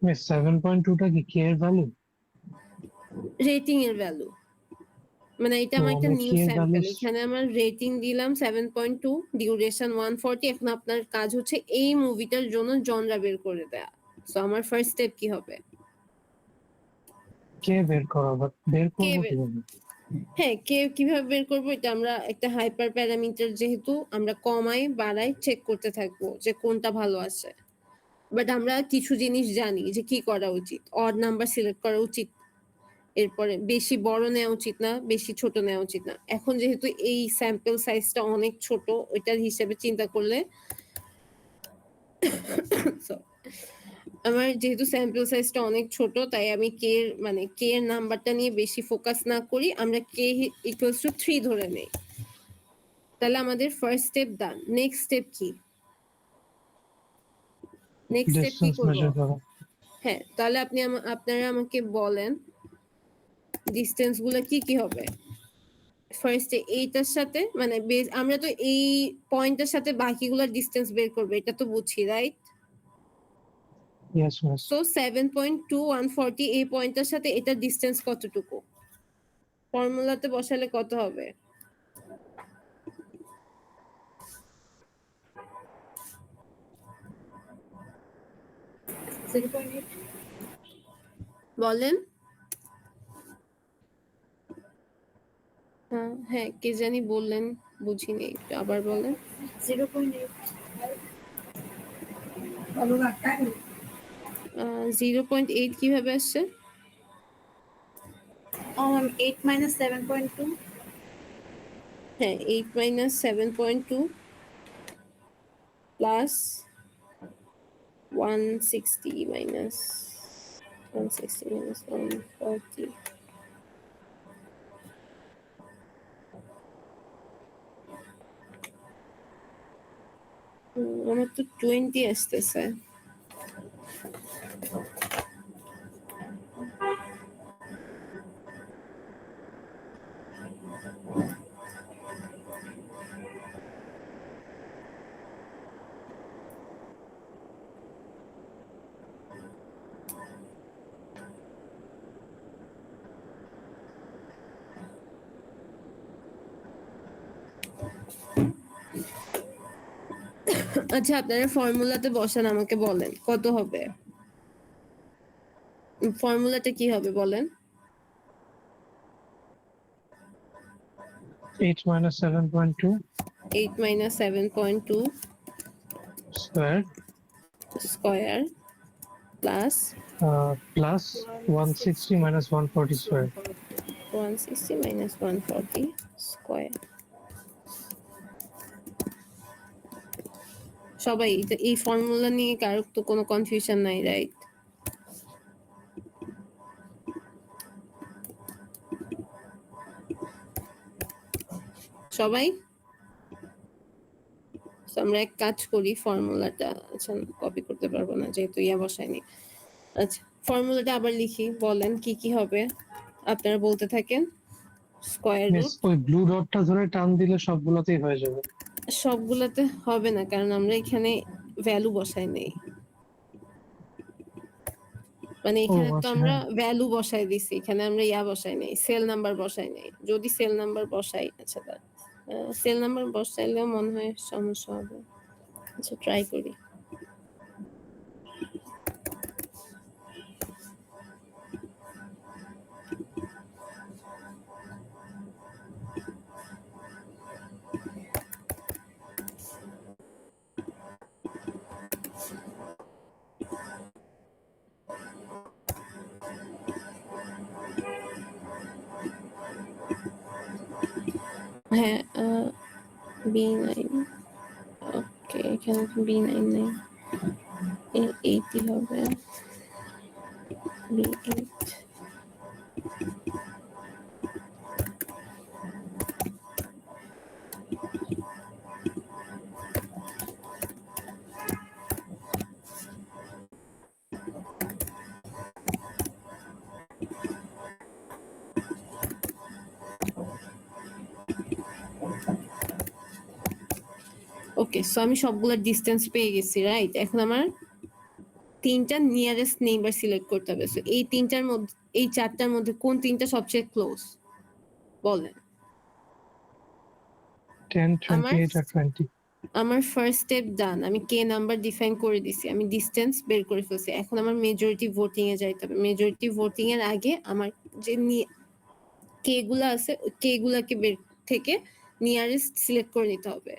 Miss, 7.2 টা কি K এর ভ্যালু? রেটিং এর ভ্যালু। মানে এটা তো আমার একটা আমি নিউ কি এর স্যাম্পল, ভ্যালু এখানে আমার রেটিং দিলাম 7.2, ডিউরেশন 140। এখন আপনার কাজ হচ্ছে এই মুভিটার জন্য জনরা বের করে দেয়া। সো আমার ফার্স্ট স্টেপ কি হবে? কে বের করা, বাট বের কে করবো বের, কিভাবে? হ্যাঁ কে কিভাবে বের করবো, এটা আমরা একটা হাইপার প্যারামিটার যেহেতু আমরা কমাই বাড়াই চেক করতে থাকবো যে কোনটা ভালো আছে। বাট আমরা কিছু জিনিস জানি যে কি করা উচিত, অড নাম্বার সিলেক্ট করা উচিত, এরপরে বেশি বড় নেওয়া উচিত না, বেশি ছোট নেওয়া উচিত না। এখন যেহেতু এই স্যাম্পল সাইজটা অনেক ছোট, ওইটার হিসেবে চিন্তা করলে sorry, আমার যেহেতু স্যাম্পল সাইজটা অনেক ছোট, তাই আমি কে এর মানে কে এর নাম্বারটা নিয়ে বেশি ফোকাস না করি, আমরা কে ইকুয়ালস টু 3 ধরে নেই। তাহলে আমাদের ফার্স্ট স্টেপ ডান। নেক্সট স্টেপ কি? নেক্সট স্টেপ কি ডিসটেন্স করব? মেজার করা। হ্যাঁ, তাহলে আপনি আপনারা আমাকে বলেন ডিসটেন্স গুলো কি কি হবে। ফার্স্টে এইটার সাথে মানে আমরা তো এই পয়েন্টের সাথে বাকিগুলোর ডিসটেন্স বের করব, এটা তো বুঝছি, রাইট? Yes miss. সো 7.2 140 এই পয়েন্টের সাথে এটার ডিসটেন্স কতটুকু? ফর্মুলাতে বসালে কত হবে? বলেন। হ্যাঁ কে জানি বললেন, বুঝিনি, একটু আবার বলেন। 0.8 কিভাবে আসছে? 8 minus 7.2. হ্যাঁ 8 minus 7.2 plus 160 minus 140. আমার তো 20 আসতেছে। আচ্ছা আপনারা ফর্মুলাতে বসান, আমাকে বলেন কত হবে। ফর্মুলাটা কি হবে বলেন। 8 minus 7.2 8 minus 7.2 square square plus plus 160 minus 140 square. 160 minus 140 square. সবাই এই ফর্মুলা নিয়ে কারো তো কোনো কনফিউশন নাই, রাইট? সবাই So, আমরা এক কাজ করি, ফর্মুলাটা আচ্ছা কপি করতে পারবো না যেহেতু ইয়া বসায়নি। আচ্ছা ফর্মুলাটা আবার লিখি, বলেন কি কি হবে, আপনারা বলতে থাকেন। স্কয়ার মিস রুট, ওই ব্লু ডটটা ধরে টান দিলে সবগুলোতেই হয়ে যাবে। সবগুলাতে হবে না কারণ আমরা এখানে ভ্যালু বসাই নেই, মানে এখানে তো আচ্ছা, আমরা হ্যাঁ। ভ্যালু বসাই দিছি, এখানে আমরা ইয়া বসাই নেই, সেল নাম্বার বসাই নেই। যদি সেল নাম্বার বসাই, আচ্ছা সেল নাম্বার বসাইলেও মনে হয় সমস্যা হবে। আচ্ছা ট্রাই করি। হ্যাঁ B9, ওকে এখানে B9 নেই, A8 হবে, B8। ওকে সো আমি সবগুলোর ডিসটেন্স পেয়ে গেছি, রাইট? এখন আমার তিনটা নিয়ারেস্ট নেইবার সিলেক্ট করতে হবে। সো এই তিনটার মধ্যে, এই চারটার মধ্যে কোন তিনটা সবচেয়ে ক্লোজ বলেন। 10, 28 আর 20. আমার ফার্স্ট স্টেপ ডান, আমি কে নাম্বার ডিফাইন করে দিছি, আমি ডিসটেন্স বের করে ফেলছি। এখন আমার মেজরিটি ভোটিং এ যাইতে হবে। মেজরিটি ভোটিং এর আগে আমার যে কে গুলা আছে কে গুলাকে বের থেকে নিয়ারেস্ট সিলেক্ট করে নিতে হবে।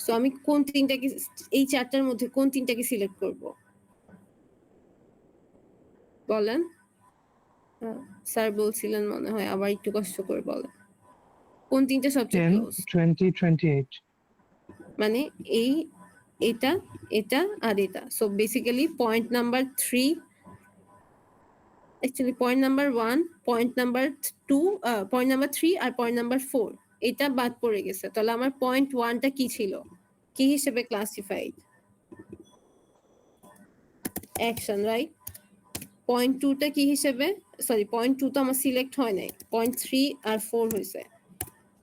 সো আমি কোন তিনটাকে, এই চারটার মধ্যে কোন তিনটাকে সিলেক্ট করব বলেন। স্যার বলছিলেন মনে হয়, আবার একটু কষ্ট করে বলেন কোন তিনটা সবচেয়ে 10, ক্লোজ। 20, 28. মানে এই এটা এটা আর এটা। So basically point number 3, actually point number 1, point number 2, point number 3 আর পয়েন্ট নাম্বার 4 এটা বাদ পড়ে গেছে। তাহলে আমার পয়েন্ট 1টা কি ছিল, কি হিসেবে ক্লাসিফাইড? Action, right? পয়েন্ট 2টা কি হিসেবে, সরি পয়েন্ট 2 তো আমার সিলেক্ট হয় নাই, পয়েন্ট 3 আর 4 হয়েছে।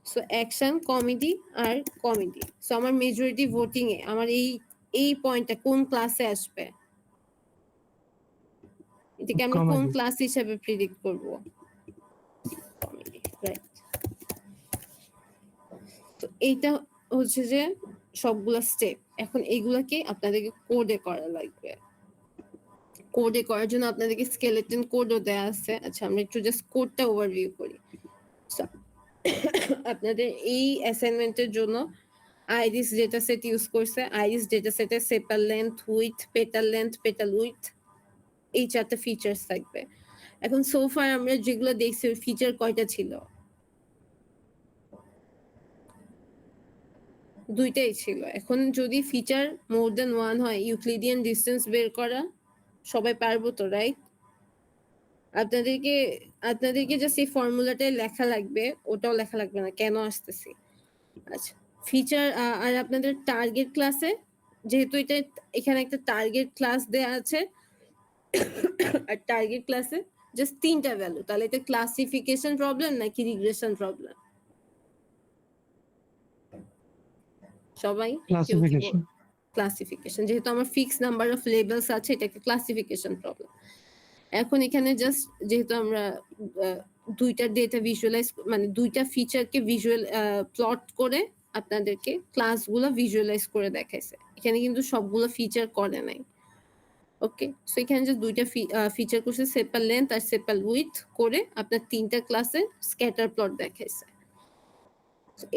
সো অ্যাকশন, কমেডি আর কমেডি। সো আমার মেজরিটি ভোটিং এ আমার এই পয়েন্টটা কোন ক্লাসে আসবে, এটাকে আমরা কোন Comedy. ক্লাস হিসেবে প্রেডিক্ট করব? Comedy, right. তো এইটা হচ্ছে যে সবগুলা স্টেপ। এখন এইগুলাকে আপনাদেরকে কোডে করা লাগবে। কোডে করার জন্য আপনাদেরকে স্কেলেটন কোডও দেয়া আছে। আচ্ছা আমরা একটু জাস্ট কোডটা ওভারভিউ করি। So, আপনাদের এই অ্যাসাইনমেন্টের জন্য আইরিস ডেটা সেট ইউজ করছে। আইরিস ডেটা সেটে সেপাল লেন্থ, উইথ, পেটাল উইথ, এই চারটা ফিচার্স থাকবে। এখন সোফার আমরা যেগুলো দেখছি ফিচার কয়টা ছিল? দুইটাই ছিল। এখন যদি ফিচার মোর দেন 1 হয়, ইউক্লিডিয়ান ডিসটেন্স বের করা সবাই পারবো তো, রাইট? আপনাদেরকে জাস্ট এই ফর্মুলাটাই লেখা লাগবে, ওটাও লেখা লাগবে না, কেন আসতেছি। আচ্ছা, ফিচার আর আপনাদের টার্গেট ক্লাসে, যেহেতু এটা এখানে একটা টার্গেট ক্লাস দেয়া আছে, আর টার্গেট ক্লাসে জাস্ট 3টা ভ্যালু, তাহলে এটা ক্লাসিফিকেশন প্রবলেম নাকি রিগ্রেশন প্রবলেম? সবাই Classification. ক্লাসিফিকেশন, যেহেতু আমার ফিক্স নাম্বার অফ লেবেলস আছে, এটা একটা ক্লাসিফিকেশন প্রবলেম। এখন এখানে জাস্ট যেহেতু আমরা দুইটা ডেটা ভিজুয়ালাইজ, মানে দুইটা ফিচারকে ভিজুয়াল প্লট করে আপনাদেরকে ক্লাসগুলো ভিজুয়ালাইজ করে দেখাইছে। এখানে কিন্তু সবগুলো ফিচার করে নাই। ওকে, সো এখানে যে দুইটা ফিচার করছে, সেপাল লেন্থ আর সেপাল উইথ করে আপনার 3টা ক্লাসে স্ক্যাটার প্লট দেখাইছে।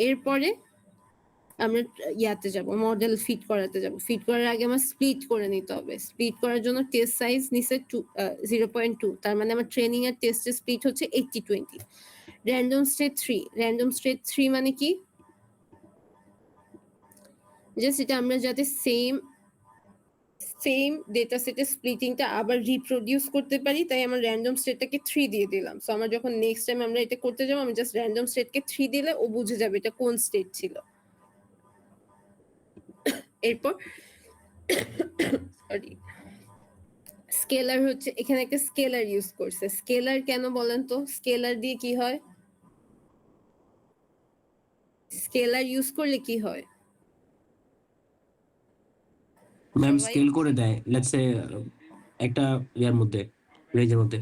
এরপরে আমরা ইয়াতে যাব, মডেল ফিট করাতে যাব। ফিট করার আগে আমার স্প্লিট করে নিতে হবে। স্প্লিট করার জন্য টেস্ট সাইজ নিছে 0.2, তার মানে আমার ট্রেনিং আর টেস্টের স্প্লিট হচ্ছে 80-20। র্যান্ডম স্টেট 3, র্যান্ডম স্টেট 3 মানে কি? জাস্ট এটা আমরা যাতে সেম ডেটা সেটের স্প্লিটিংটা আবার রিপ্রোডিউস করতে পারি, তাই আমার র্যান্ডম স্টেটটাকে 3 দিয়ে দিলাম। সো আমরা যখন নেক্সট টাইম আমরা এটা করতে যাব, আমি জাস্ট র্যান্ডম স্টেটকে 3 দিলে ও বুঝে যাবে এটা কোন স্টেট ছিল। এরপর সরি, স্কেলার হচ্ছে, এখানে একটা স্কেলার ইউজ করছে। স্কেলার কেন বলেন তো? স্কেলার দিয়ে কি হয়? স্কেলার ইউজ করলে কি হয়? ম্যাম সবাই- স্কেল করে দেয়, লেটস সে একটা ইয়ার মধ্যে, রেঞ্জের মধ্যে।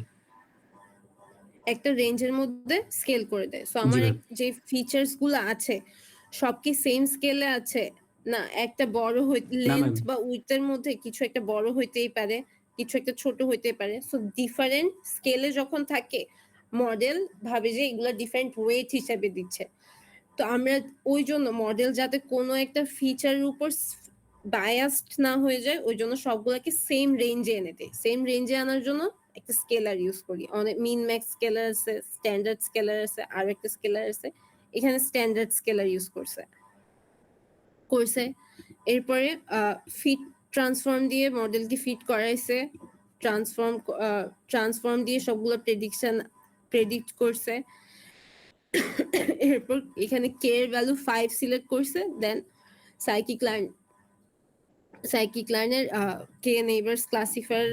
একটা রেঞ্জের মধ্যে স্কেল করে দেয়। সো আমার ma'am. যে ফিচার্স গুলো আছে সব কি সেম স্কেলে আছে? না, একটা বড় লেন্থ ma'am. বা উইথের মধ্যে কিছু একটা বড় হইতেই পারে, কিছু একটা ছোট হইতে পারে। সো ডিফারেন্ট স্কেলে যখন থাকে, মডেল ভাবে যে এগুলা ডিফারেন্ট ওয়েট হিসেবে দিচ্ছে। তো আমরা ওই জন্য মডেল যাতে কোনো একটা ফিচারের উপর বায়াসড না হয়ে যায়, ওই জন্য সবগুলাকে সেম রেঞ্জে এনে দেয়। সেম রেঞ্জে আনার জন্য একটা স্কেলার ইউজ করি। অনেক মিন ম্যাক্স স্কেলার আছে, স্ট্যান্ডার্ড স্কেলার আছে, আর একটা স্কেলার আছে। এখানে স্ট্যান্ডার্ড স্কেলার ইউজ করছে। এরপরে ফিট ট্রান্সফর্ম দিয়ে মডেলকে ফিট করাইছে। ট্রান্সফর্ম দিয়ে সবগুলো প্রেডিক্ট করছে। এরপর এখানে কে এর ভ্যালু 5 সিলেক্ট করছে। দেন সাইকিক লার্নের কে নেইবারস ক্লাসিফায়ার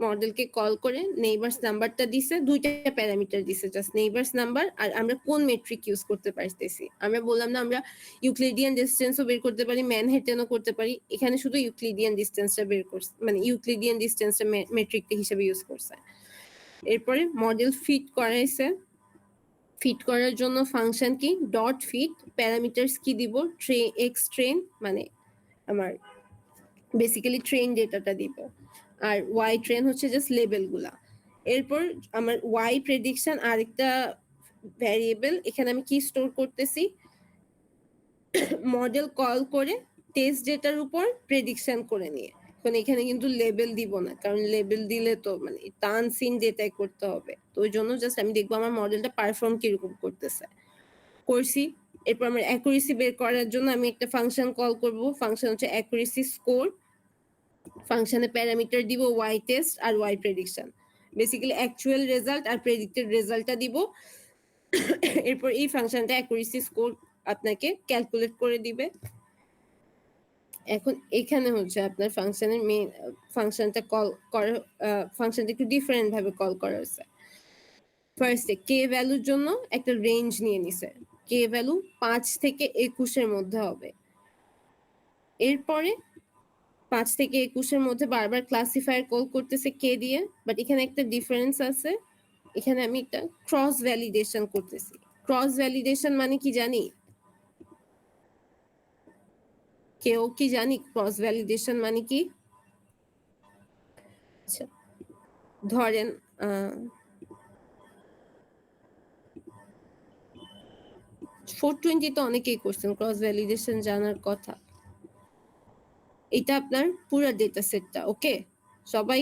মডেলকে কল করে নেইবারস নাম্বারটা দিছে, দুইটা প্যারামিটার দিছে, জাস্ট নেইবারস নাম্বার আর আমরা কোন মেট্রিক ইউজ করতে পারতেছি। আমরা বললাম না আমরা ইউক্লিডিয়ান ডিসটেন্সও বের করতে পারি, ম্যানহাটনও করতে পারি। এখানে শুধু ইউক্লিডিয়ান ডিসটেন্সটা বের করছে, মানে ইউক্লিডিয়ান ডিসটেন্সটা মেট্রিকটা হিসেবে ইউজ করছে। এরপরে মডেল ফিট করাইছে। ফিট করার জন্য ফাংশন কি ডট ফিট, প্যারামিটারস কি দিব এক্স ট্রেন মানে আমার বেসিক্যালি ট্রেন ডেটাটা দিব, আর ওয়াই ট্রেন হচ্ছে জাস্ট লেবেলগুলা। এরপর আমার ওয়াই প্রেডিকশন আরেকটা ভ্যারিয়েবল, এখানে আমি কি স্টোর করতেছি মডেল কল করে টেস্ট ডেটার উপর প্রেডিকশন করে নিয়ে। এখন এখানে কিন্তু লেবেল দিব না, কারণ লেবেল দিলে তো মানে টানসিন ডেটাই করতে হবে, তো ওই জন্য জাস্ট আমি দেখবো আমার মডেলটা পারফর্ম কিরকম করতেছে করছি। এরপর আমার অ্যাকুরেসি বের করার জন্য আমি একটা ফাংশন কল করব, ফাংশন হচ্ছে অ্যাকুরেসি স্কোর। ফাংশনে প্যারামিটার দিব ওয়াই টেস্ট আর Y prediction, basically actual result আর প্রেডিক্টেড রেজাল্টটা দিব। এরপর এই ফাংশনটা অ্যাকুরেসি স্কোর আপনাকে ক্যালকুলেট করে দিবে। এখন এখানে হচ্ছে আপনার ফাংশনের মেইন ফাংশনটা কল করা, ফাংশনটা একটু ডিফারেন্ট ভাবে কল করা হয়েছে। ফার্স্টে কে ভ্যালুর জন্য একটা রেঞ্জ নিয়ে নিছে, কে ভ্যালু 5 থেকে 21 এর মধ্যে হবে। এরপরে 5 থেকে 21 এর মধ্যে বারবার ক্লাসিফায়ার কল করতেছে কে দিয়ে, বাট এখানে একটা ডিফারেন্স আছে, এখানে আমি একটা ক্রস ভ্যালিডেশন করতেছি। ক্রস ভ্যালিডেশন মানে কি জানি? কেউ কি জানি ক্রস ভ্যালিডেশন মানে কি? আচ্ছা ধরেন 420 তো অনেকেই করছেন, ক্রস ভ্যালিডেশন জানার কথা। এটা আপনার পুরো ডেটা সেটটা, ওকে সবাই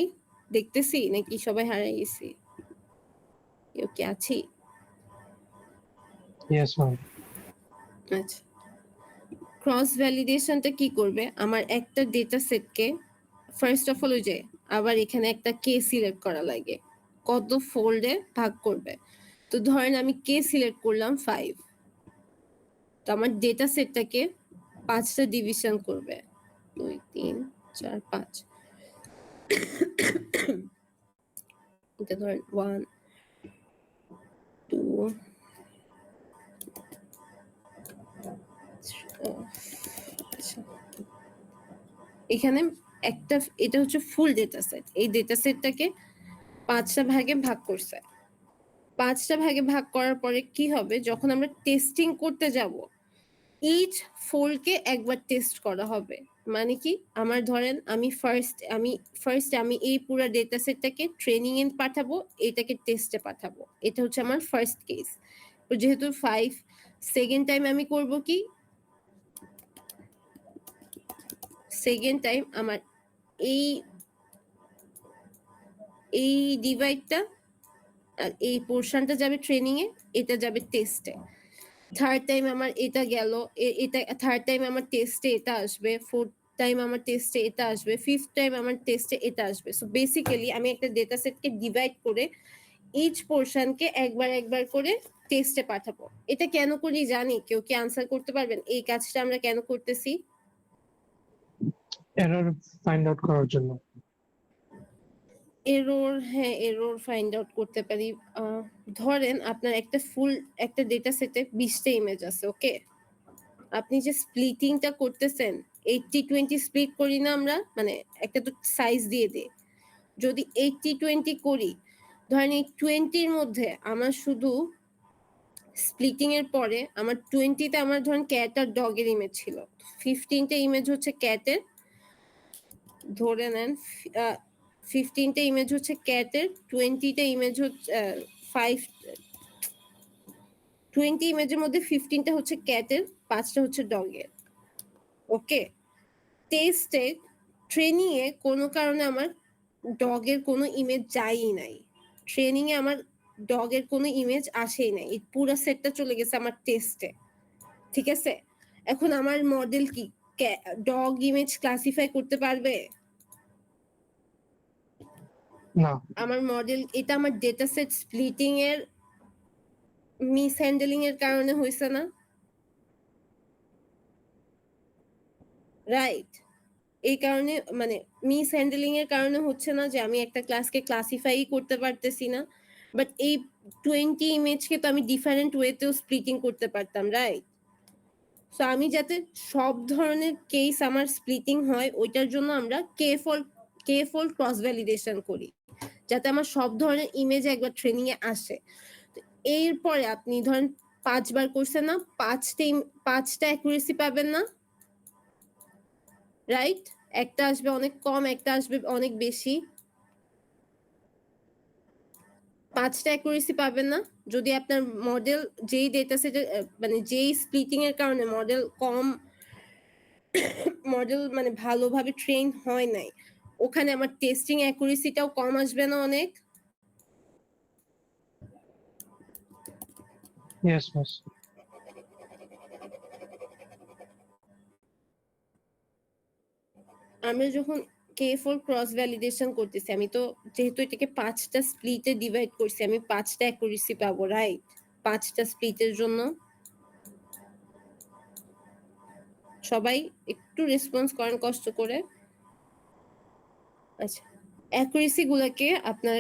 দেখতেছি নাকি সবাই হারিয়ে গেছি? কেউ কি আছি? Yes, ma'am. আচ্ছা, ক্রস ভ্যালিডেশনটা কি করবে, আমার একটা ডেটা সেটকে ফার্স্ট অফ অল যে আবার এখানে একটা কে সিলেক্ট করা লাগে, কত ফোল্ডে ভাগ করবে। তো ধরেন আমি কে সিলেক্ট করলাম 5, তো আমার ডেটা সেটটাকে 5টা ডিভিশন করবে, 2 3 4 5। এটা ধরেন 1 2 আচ্ছা, এখানে একটা এটা হচ্ছে ফুল ডেটা সেট, এই ডেটা সেটটাকে 5টা ভাগে ভাগ করছে। 5টা ভাগে ভাগ করার পরে কি হবে, যখন আমরা টেস্টিং করতে যাব ইচ ফোল্ডকে একবার টেস্ট করা হবে। মানে কি, আমার ধরেন আমি ফার্স্ট আমি এই পুরো ডেটা সেটটাকে ট্রেনিং এ পাঠাবো, এটাকে টেস্টে পাঠাবো, এটা হচ্ছে আমার ফার্স্ট কেস। তো যেহেতু 5, সেকেন্ড টাইম আমি করব কি, সেকেন্ড টাইম আমার এই ডিভাইডটা আর এই পোরশনটা যাবে ট্রেনিং এ, এটা যাবে টেস্টে। থার্ড টাইম আমার এটা গেল, এটা থার্ড টাইম আমার টেস্টে এটা আসবে, ফোর্থ টাইম আমার টেস্টে এটা আসবে, ফিফথ টাইম আমার টেস্টে এটা আসবে। সো বেসিক্যালি আমি একটা ডেটা সেটকে ডিভাইড করে ইচ পোরশনকে একবার একবার করে টেস্টে পাঠাবো। এটা কেন করি জানি? কেউ কি আনসার করতে পারবেন এই কাজটা আমরা কেন করতেছি? Error find out করার জন্য। এরর, হ্যাঁ এরর ফাইন্ড আউট করতে পারি। ধরেন আপনার একটা ডেটা সেটে 20টা ইমেজ আছে, ওকে, আপনি যে স্প্লিটিংটা করতেছেন 80-20 স্প্লিট করি না আমরা, মানে একটা তো সাইজ দিয়ে দিই, যদি 80-20 করি, ধরেন এই 20-র মধ্যে আমার শুধু স্প্লিটিং এর পরে আমার 20তে আমার ধরেন ক্যাট আর ডগের ইমেজ ছিল, 15টা ইমেজ হচ্ছে ক্যাটের, ধরে নেন 15টা ইমেজ হচ্ছে ক্যাটের, 20টা ইমেজ হচ্ছে 20 ইমেজের মধ্যে 15টা হচ্ছে ক্যাটের, 5টা হচ্ছে ডগের, ওকে। টেস্টে ট্রেনিং এ কোনো কারণে আমার ডগের কোনো ইমেজ যায়ই নাই, ট্রেনিং এ আমার ডগের কোনো ইমেজ আসেই নাই, এই পুরো সেটটা চলে গেছে আমার টেস্টে, ঠিক আছে। এখন আমার মডেল কি ডগ ইমেজ ক্লাসিফাই করতে পারবে? না, আমার মডেল, এটা আমার ডেটা সেট স্প্লিটিং এর মিস হ্যান্ডলিং এর কারণে হয়েছে না, রাইট? এই কারণে মানে মিস হ্যান্ডলিং এর কারণে হচ্ছে না যে আমি একটা ক্লাসকে ক্লাসিফাই করতে পারতেছি না, বাট এই 20 ইমেজকে তো আমি ডিফারেন্ট ওয়েতেও স্প্লিটিং করতে পারতাম, রাইট? সো আমি যাতে সব ধরনের কেস আমার স্প্লিটিং হয়, ওইটার জন্য আমরা কে ফোল্ড ক্রস ভ্যালিডেশন করি, যাতে আমার সব ধরনের ইমেজ একবার ট্রেনিং এ আসে। এরপরে আপনি ধরেন 5 বার করছেন না, 5টা অ্যাকুরেসি পাবেন না, রাইট? একটা আসবে অনেক কম, একটা আসবে অনেক বেশি। 5টা অ্যাকুরেসি পাবেন না যদি আপনার মডেল যেই ডেটা সেটের মানে যেই স্প্লিটিং এর কারণে মডেল মানে ভালোভাবে ট্রেন হয় নাই, ওখানে আমার টেস্টিং অ্যাকুরেসিটাও কম আসবে না অনেক? Yes, miss. আমরা যখন K4 ক্রস ভ্যালিডেশন করতেছি, আমি তো যেহেতু এটাকে 5টা স্প্লিটে ডিভাইড করছি, আমি 5টা অ্যাকুরেসি পাবো, রাইট? 5টা স্প্লিটের জন্য। সবাই একটু রেসপন্স করেন কষ্ট করে। আচ্ছা, অ্যাকুরেসি গুলোকে আপনার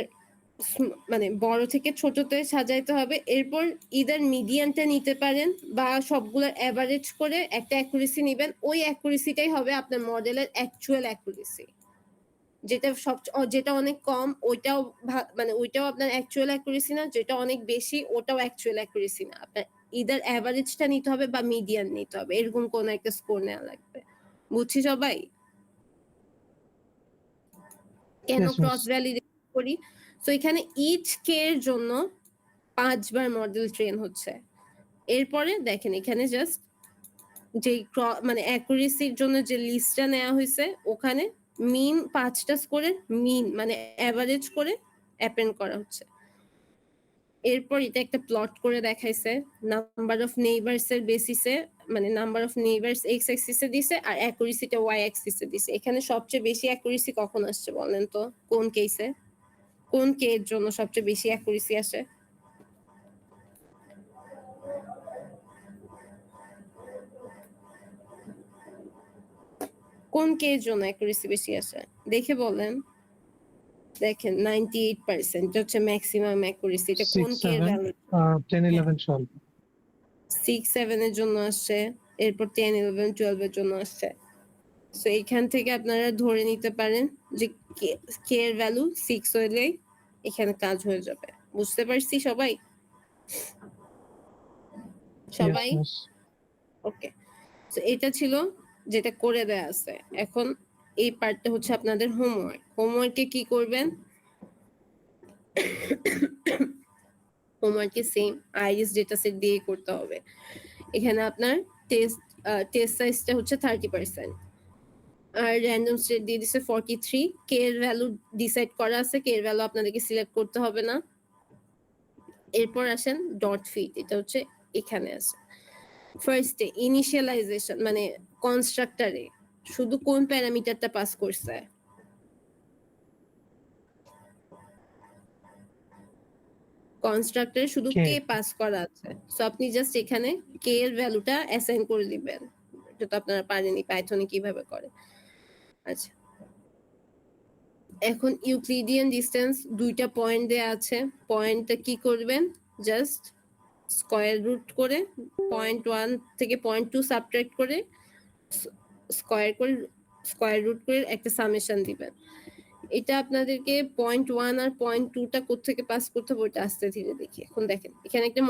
মানে বড় থেকে ছোটতে সাজাইতে হবে। এরপর ইদার মিডিয়ানটা নিতে পারেন বা সবগুলোর অ্যাভারেজ করে একটা অ্যাকুরেসি নেবেন। ওই অ্যাকুরেসিটাই হবে আপনার মডেলের অ্যাকচুয়াল অ্যাকুরেসি। যেটা অনেক কম ওইটাও মানে ওইটাও আপনার অ্যাকচুয়াল অ্যাকুরেসি না, যেটা অনেক বেশি ওটাও অ্যাকচুয়াল অ্যাকুরেসি না। আপনার ইদার অ্যাভারেজটা নিতে হবে বা মিডিয়ান নিতে হবে, এরকম কোন একটা স্কোর নেওয়া লাগবে। বুঝছি সবাই? কেন Yes, ক্রস miss. ভ্যালিডেশন করি? সো এখানে ইচ কে এর জন্য 5 বার মডেল ট্রেন হচ্ছে। এরপরে দেখেন এখানে জাস্ট যে মানে অ্যাকুরেসির জন্য যে লিস্টটা নেওয়া হয়েছে, ওখানে মিন 5টা স্কোরের মিন মানে অ্যাভারেজ করে অ্যাপেন্ড করা হচ্ছে। এরপর এটা একটা প্লট করে দেখাইছে নাম্বার অফ নেইবারস এর বেসিসে, মানে নাম্বার অফ নেইবারস এক্স অ্যাক্সিসে দিছে আর অ্যাকুরেসিটা ওয়াই অ্যাক্সিসে দিছে। এখানে সবচেয়ে বেশি অ্যাকুরেসি কখন আসছে বলেন তো? কোন কেসে, কোন কে এর জন্য সবচেয়ে বেশি অ্যাকুরেসি আসে? কোন কে এর জন্য অ্যাকুরেসি বেশি আসে দেখে বলেন। দেখেন 98% এটা হচ্ছে ম্যাক্সিমাম অ্যাকুরেসি। এটা কোন 6, কে এর 7, ভ্যালু? 10, 11, 12. 6 7 এর জন্য আসছে, এরপর 10 11 12 এর জন্য আসছে। সো এখান থেকে আপনারা ধরে নিতে পারেন যে কে এর ভ্যালু 6 হইলে এখানে কাজ হয়ে যাবে। বুঝতে পারছি সবাই? সবাই? Yes, miss. ওকে, তো এটা ছিল যেটা করে দেয়া আছে। এখন এই পার্টটা হচ্ছে আপনাদের হোমওয়ার্ক। হোমওয়ার্কে কি করবেন? হোমওয়ার্কে সেম আইরিস ডেটা সেট দিয়ে করতে হবে। এখানে আপনার টেস্ট সাইজটা হচ্ছে 30%, আর র্যান্ডম স্টেট দিয়ে দিছে 43। কে এর ভ্যালু ডিসাইড করা আছে, কে এর ভ্যালু আপনাদেরকে সিলেক্ট করতে হবে না। এরপর আসেন ডট ফিট, এটা হচ্ছে এখানে আছে। ফার্স্টে ইনিশিয়ালাইজেশন মানে কনস্ট্রাক্টরে শুধু কোন প্যারামিটারটা পাস করছে? কনস্ট্রাক্টরে শুধু K. কে পাস করা আছে, সো আপনি জাস্ট এখানে কে এর ভ্যালুটা অ্যাসাইন করে দিবেন। এটা তো আপনারা পারেনই, পাইথনে কিভাবে করে। আচ্ছা, এখন ইউক্লিডিয়ান ডিসটেন্স দুইটা পয়েন্ট দেয়া আছে। পয়েন্টটা কি করবেন? জাস্ট স্কয়ার রুট করে 0.1 থেকে 0.2 সাবট্রাক্ট করে স্কয়ার রুট করে একটা সামেশন দিবেন। এটা আপনাদেরকে 0.1 আর 0.2টা কোত্থেকে পাস করতে হবে ওটা আস্তে ধীরে দেখি। এখন দেখেন এখানে একটা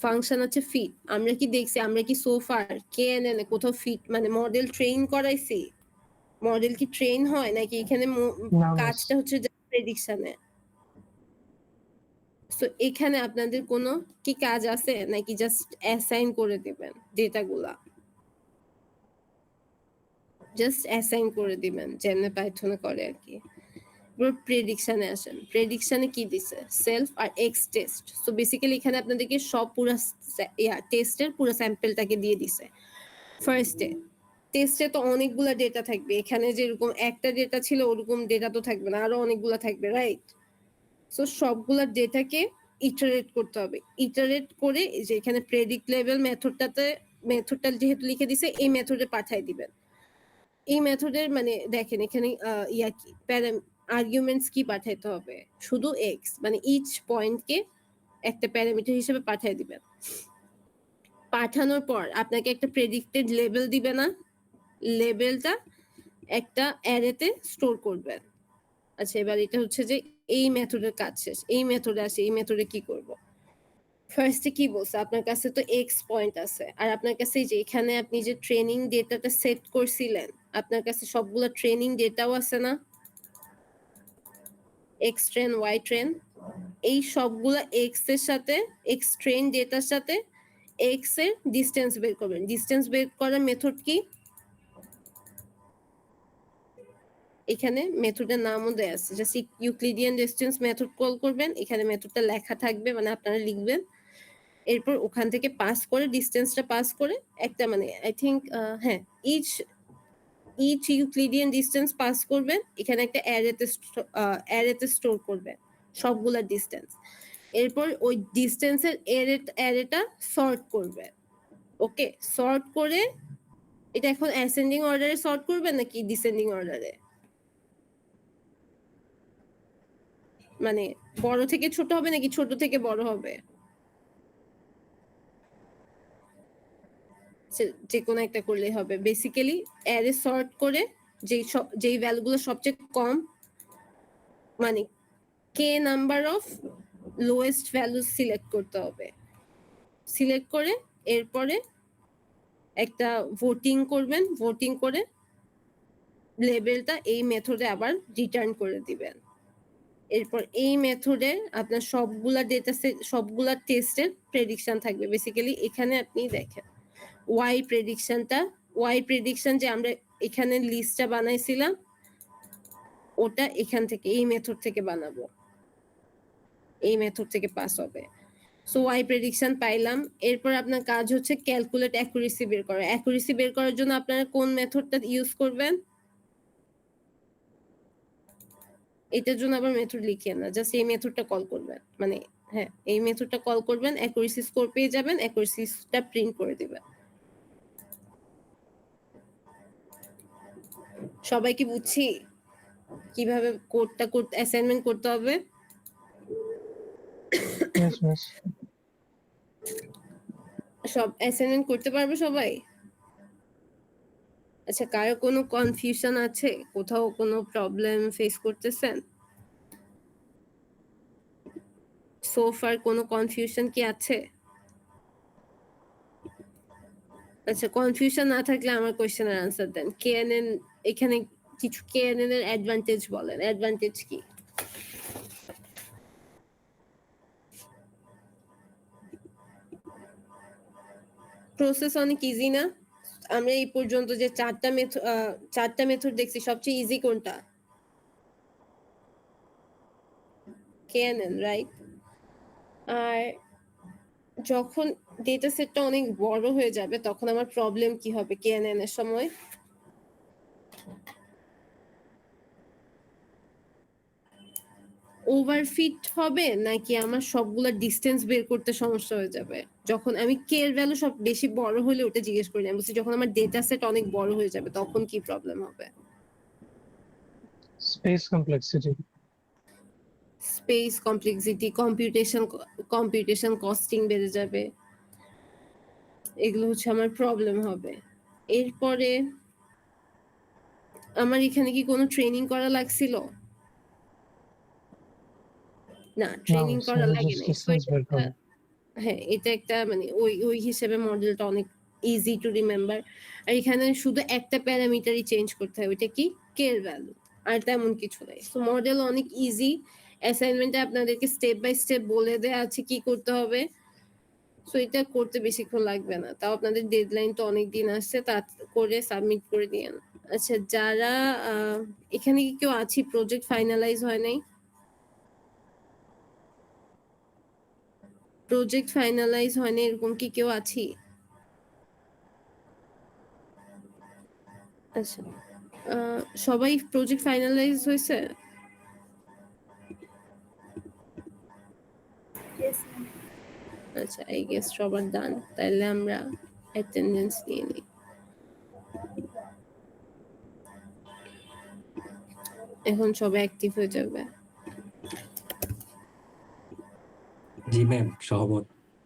ফাংশন আছে ফিট। আমরা কি দেখছি, আমরা কি সোফার KNN এ কোথাও ফিট মানে মডেল ট্রেন করাইছি? মডেল কি ট্রেন হয় নাকি এখানে না, miss. কাজটা হচ্ছে প্রেডিকশনে? সো এখানে আপনাদের কোনো কি কাজ আছে নাকি জাস্ট অ্যাসাইন করে দিবেন ডেটাগুলা? জাস্ট অ্যাসাইন করে দিবেন যেমনে পাইথনে করে আর কি। এবার প্রেডিকশনে আসেন। প্রেডিকশনে কি দিছে? সেলফ আর এক্স টেস্ট। সো বেসিক্যালি এখানে আপনাদেরকে সব পুরো টেস্টের পুরো স্যাম্পলটাকে দিয়ে দিছে। ফার্স্টে টেস্টে তো অনেকগুলা ডেটা থাকবে, এখানে যেরকম একটা ডেটা ছিল ওরকম ডেটা তো থাকবে না, আরো অনেকগুলা থাকবে, রাইট? সো সবগুলা ডেটাকে ইটারেট করতে হবে। ইটারেট করে যে এখানে প্রেডিক্ট লেভেল মেথডটা যেহেতু লিখে দিছে এই মেথডে পাঠিয়ে দিবেন। এই মেথডের মানে দেখেন এখানে কি আর্গুমেন্টস কি পাঠাইতে হবে? শুধু এক্স মানে ইচ পয়েন্টকে একটা প্যারামিটার হিসেবে পাঠিয়ে দিবেন। পাঠানোর পর আপনাকে একটা প্রেডিক্টেড লেবেল দিবে না? লেবেলটা একটা অ্যারেতে স্টোর করবেন। আচ্ছা, এবার এটা হচ্ছে যে এই মেথডের কাজ শেষ। এই মেথডে আসে, এই মেথডে কি করব? ফার্স্টে কি বলছে, আপনার কাছে তো এক্স পয়েন্ট আছে, আর আপনার কাছে এই যে এখানে আপনি যে ট্রেনিং ডেটাটা সেট করছিলেন, আপনার কাছে সবগুলো ট্রেনিং ডেটাও আছে না, এক্স ট্রেন ওয়াই ট্রেন, এই সবগুলো এক্স এর সাথে এক্স ট্রেন ডেটার সাথে এক্স এর ডিসটেন্স বের করবেন। ডিসটেন্স বের করার মেথড কি, এখানে মেথডের নামও দেয়া আছে, just Euclidean distance method call করবেন, এখানে মেথডটা লেখা থাকবে, মানে আপনারা লিখবেন, এরপর ওখান থেকে পাস করে ডিসটেন্সটা পাস করে একটা মানে আই থিংক হ্যাঁ ইচ ইউক্লিডিয়ান ডিসটেন্স পাস করবেন, এখানে একটা অ্যারেতে স্টোর করবেন সবগুলা ডিসটেন্স, এরপর ওই ডিসটেন্সের অ্যারেটা সর্ট করবেন। ওকে, সর্ট করে এটা এখন অ্যাসেন্ডিং অর্ডারে সর্ট করবেন নাকি ডিসেন্ডিং অর্ডারে, মানে বড় থেকে ছোট হবে নাকি ছোট থেকে বড় হবে, যে কোনো একটা করলেই হবে। বেসিক্যালি অ্যারে সর্ট করে যেই ভ্যালুগুলো সবচেয়ে কম, মানে K number of lowest value select করতে হবে, সিলেক্ট করে এরপরে একটা ভোটিং করবেন, ভোটিং করে লেবেলটা এই মেথডে আবার রিটার্ন করে দিবেন। এরপর এই মেথডে আপনার সবগুলা ডেটা সেট সবগুলা টেস্টের প্রেডিকশন থাকবে। বেসিক্যালি এখানে আপনি দেখেন ওয়াই প্রেডিকশন যে আমরা এখানে লিস্টটা বানাইছিলাম, ওটা এখান থেকে এই মেথড থেকে বানাবো, এই মেথড থেকে পাস হবে। সো ওয়াই প্রেডিকশন পাইলাম, এরপর আপনার কাজ হচ্ছে ক্যালকুলেট অ্যাকুরেসি বের করা। অ্যাকুরেসি বের করার জন্য আপনারা কোন মেথডটা ইউজ করবেন, এটার জন্য আবার মেথড লিখিয়ে না, জাস্ট এই মেথডটা কল করবেন, মানে হ্যাঁ এই মেথডটা কল করবেন, অ্যাকুরেসি স্কোর পেয়ে যাবেন, অ্যাকুরেসিটা প্রিন্ট করে দিবেন। সবাই কি বুঝছি কিভাবে কোডটা করতে অ্যাসাইনমেন্ট করতে হবে? Yes, miss. সব অ্যাসাইনমেন্ট করতে পারবে সবাই? আচ্ছা, কারো কোনো কনফিউশন আছে, কোথাও কোনো প্রবলেম ফেস করতেছেন? সো ফার কোনো কনফিউশন কি আছে? আচ্ছা, কনফিউশন না থাকলে আমার কোশ্চেনের আনসার দেন। কেএনএন, এখানে কিছু কেএনএন এর অ্যাডভান্টেজ বলেন, অ্যাডভান্টেজ কি? প্রসেস অনেক ইজি না? আমরা এই পর্যন্ত যে চারটা মেথড দেখছি, সবচেয়ে ইজি কোনটা? কেএনএন, রাইট? আর যখন ডেটা সেটটা অনেক বড় হয়ে যাবে তখন আমার প্রবলেম কি হবে কেএনএন এর সময়? ওভারফিট হবে নাকি আমার সবগুলা ডিসটেন্স বের করতে সমস্যা হয়ে যাবে? যখন আমি কে এর ভ্যালু সব বেশি বড় হলে ওটা জিজ্ঞেস করি না, বলছি যখন আমার ডেটা সেট অনেক বড় হয়ে যাবে তখন কি প্রবলেম হবে? Space complexity. Space complexity, computation costing বেড়ে যাবে, এগুলো হচ্ছে আমার প্রবলেম হবে। এরপরে আমার এখানে কি কোনো ট্রেনিং করা লাগছিল? না, ট্রেনিং No, করা so লাগে just নাই। distance বের করো। হ্যাঁ, এটা একটা মানে ওই হিসেবে মডেলটা অনেক ইজি টু রিমেম্বার। আর এখানে শুধু একটা প্যারামিটারই চেঞ্জ করতে হয়, ওইটা কি কে এর ভ্যালু, আর তেমন কিছু নাই। সো মডেল অনেক ইজি। অ্যাসাইনমেন্টে আপনাদেরকে স্টেপ বাই স্টেপ বলে দেয়া আছে কি করতে হবে, সো এটা করতে বেশিক্ষণ লাগবে না। তাও আপনাদের ডেডলাইন তো অনেক দিন আসছে, তা করে সাবমিট করে দিয়েন। আচ্ছা, যারা এখানে কি কেউ আছি প্রজেক্ট ফাইনালাইজ হয় নাই? প্রজেক্ট ফাইনালাইজ হয়নি এরকম কি কেউ আছি? আচ্ছা, সবাই প্রজেক্ট ফাইনালাইজ হয়েছে? Yes, ma'am. আচ্ছা, আই গেস সবার ডান। তাহলে আমরা অ্যাটেন্ডেন্স নিয়ে নিই। এখন সবাই অ্যাক্টিভ হয়ে যাবে। জি ম্যাম, সহমত।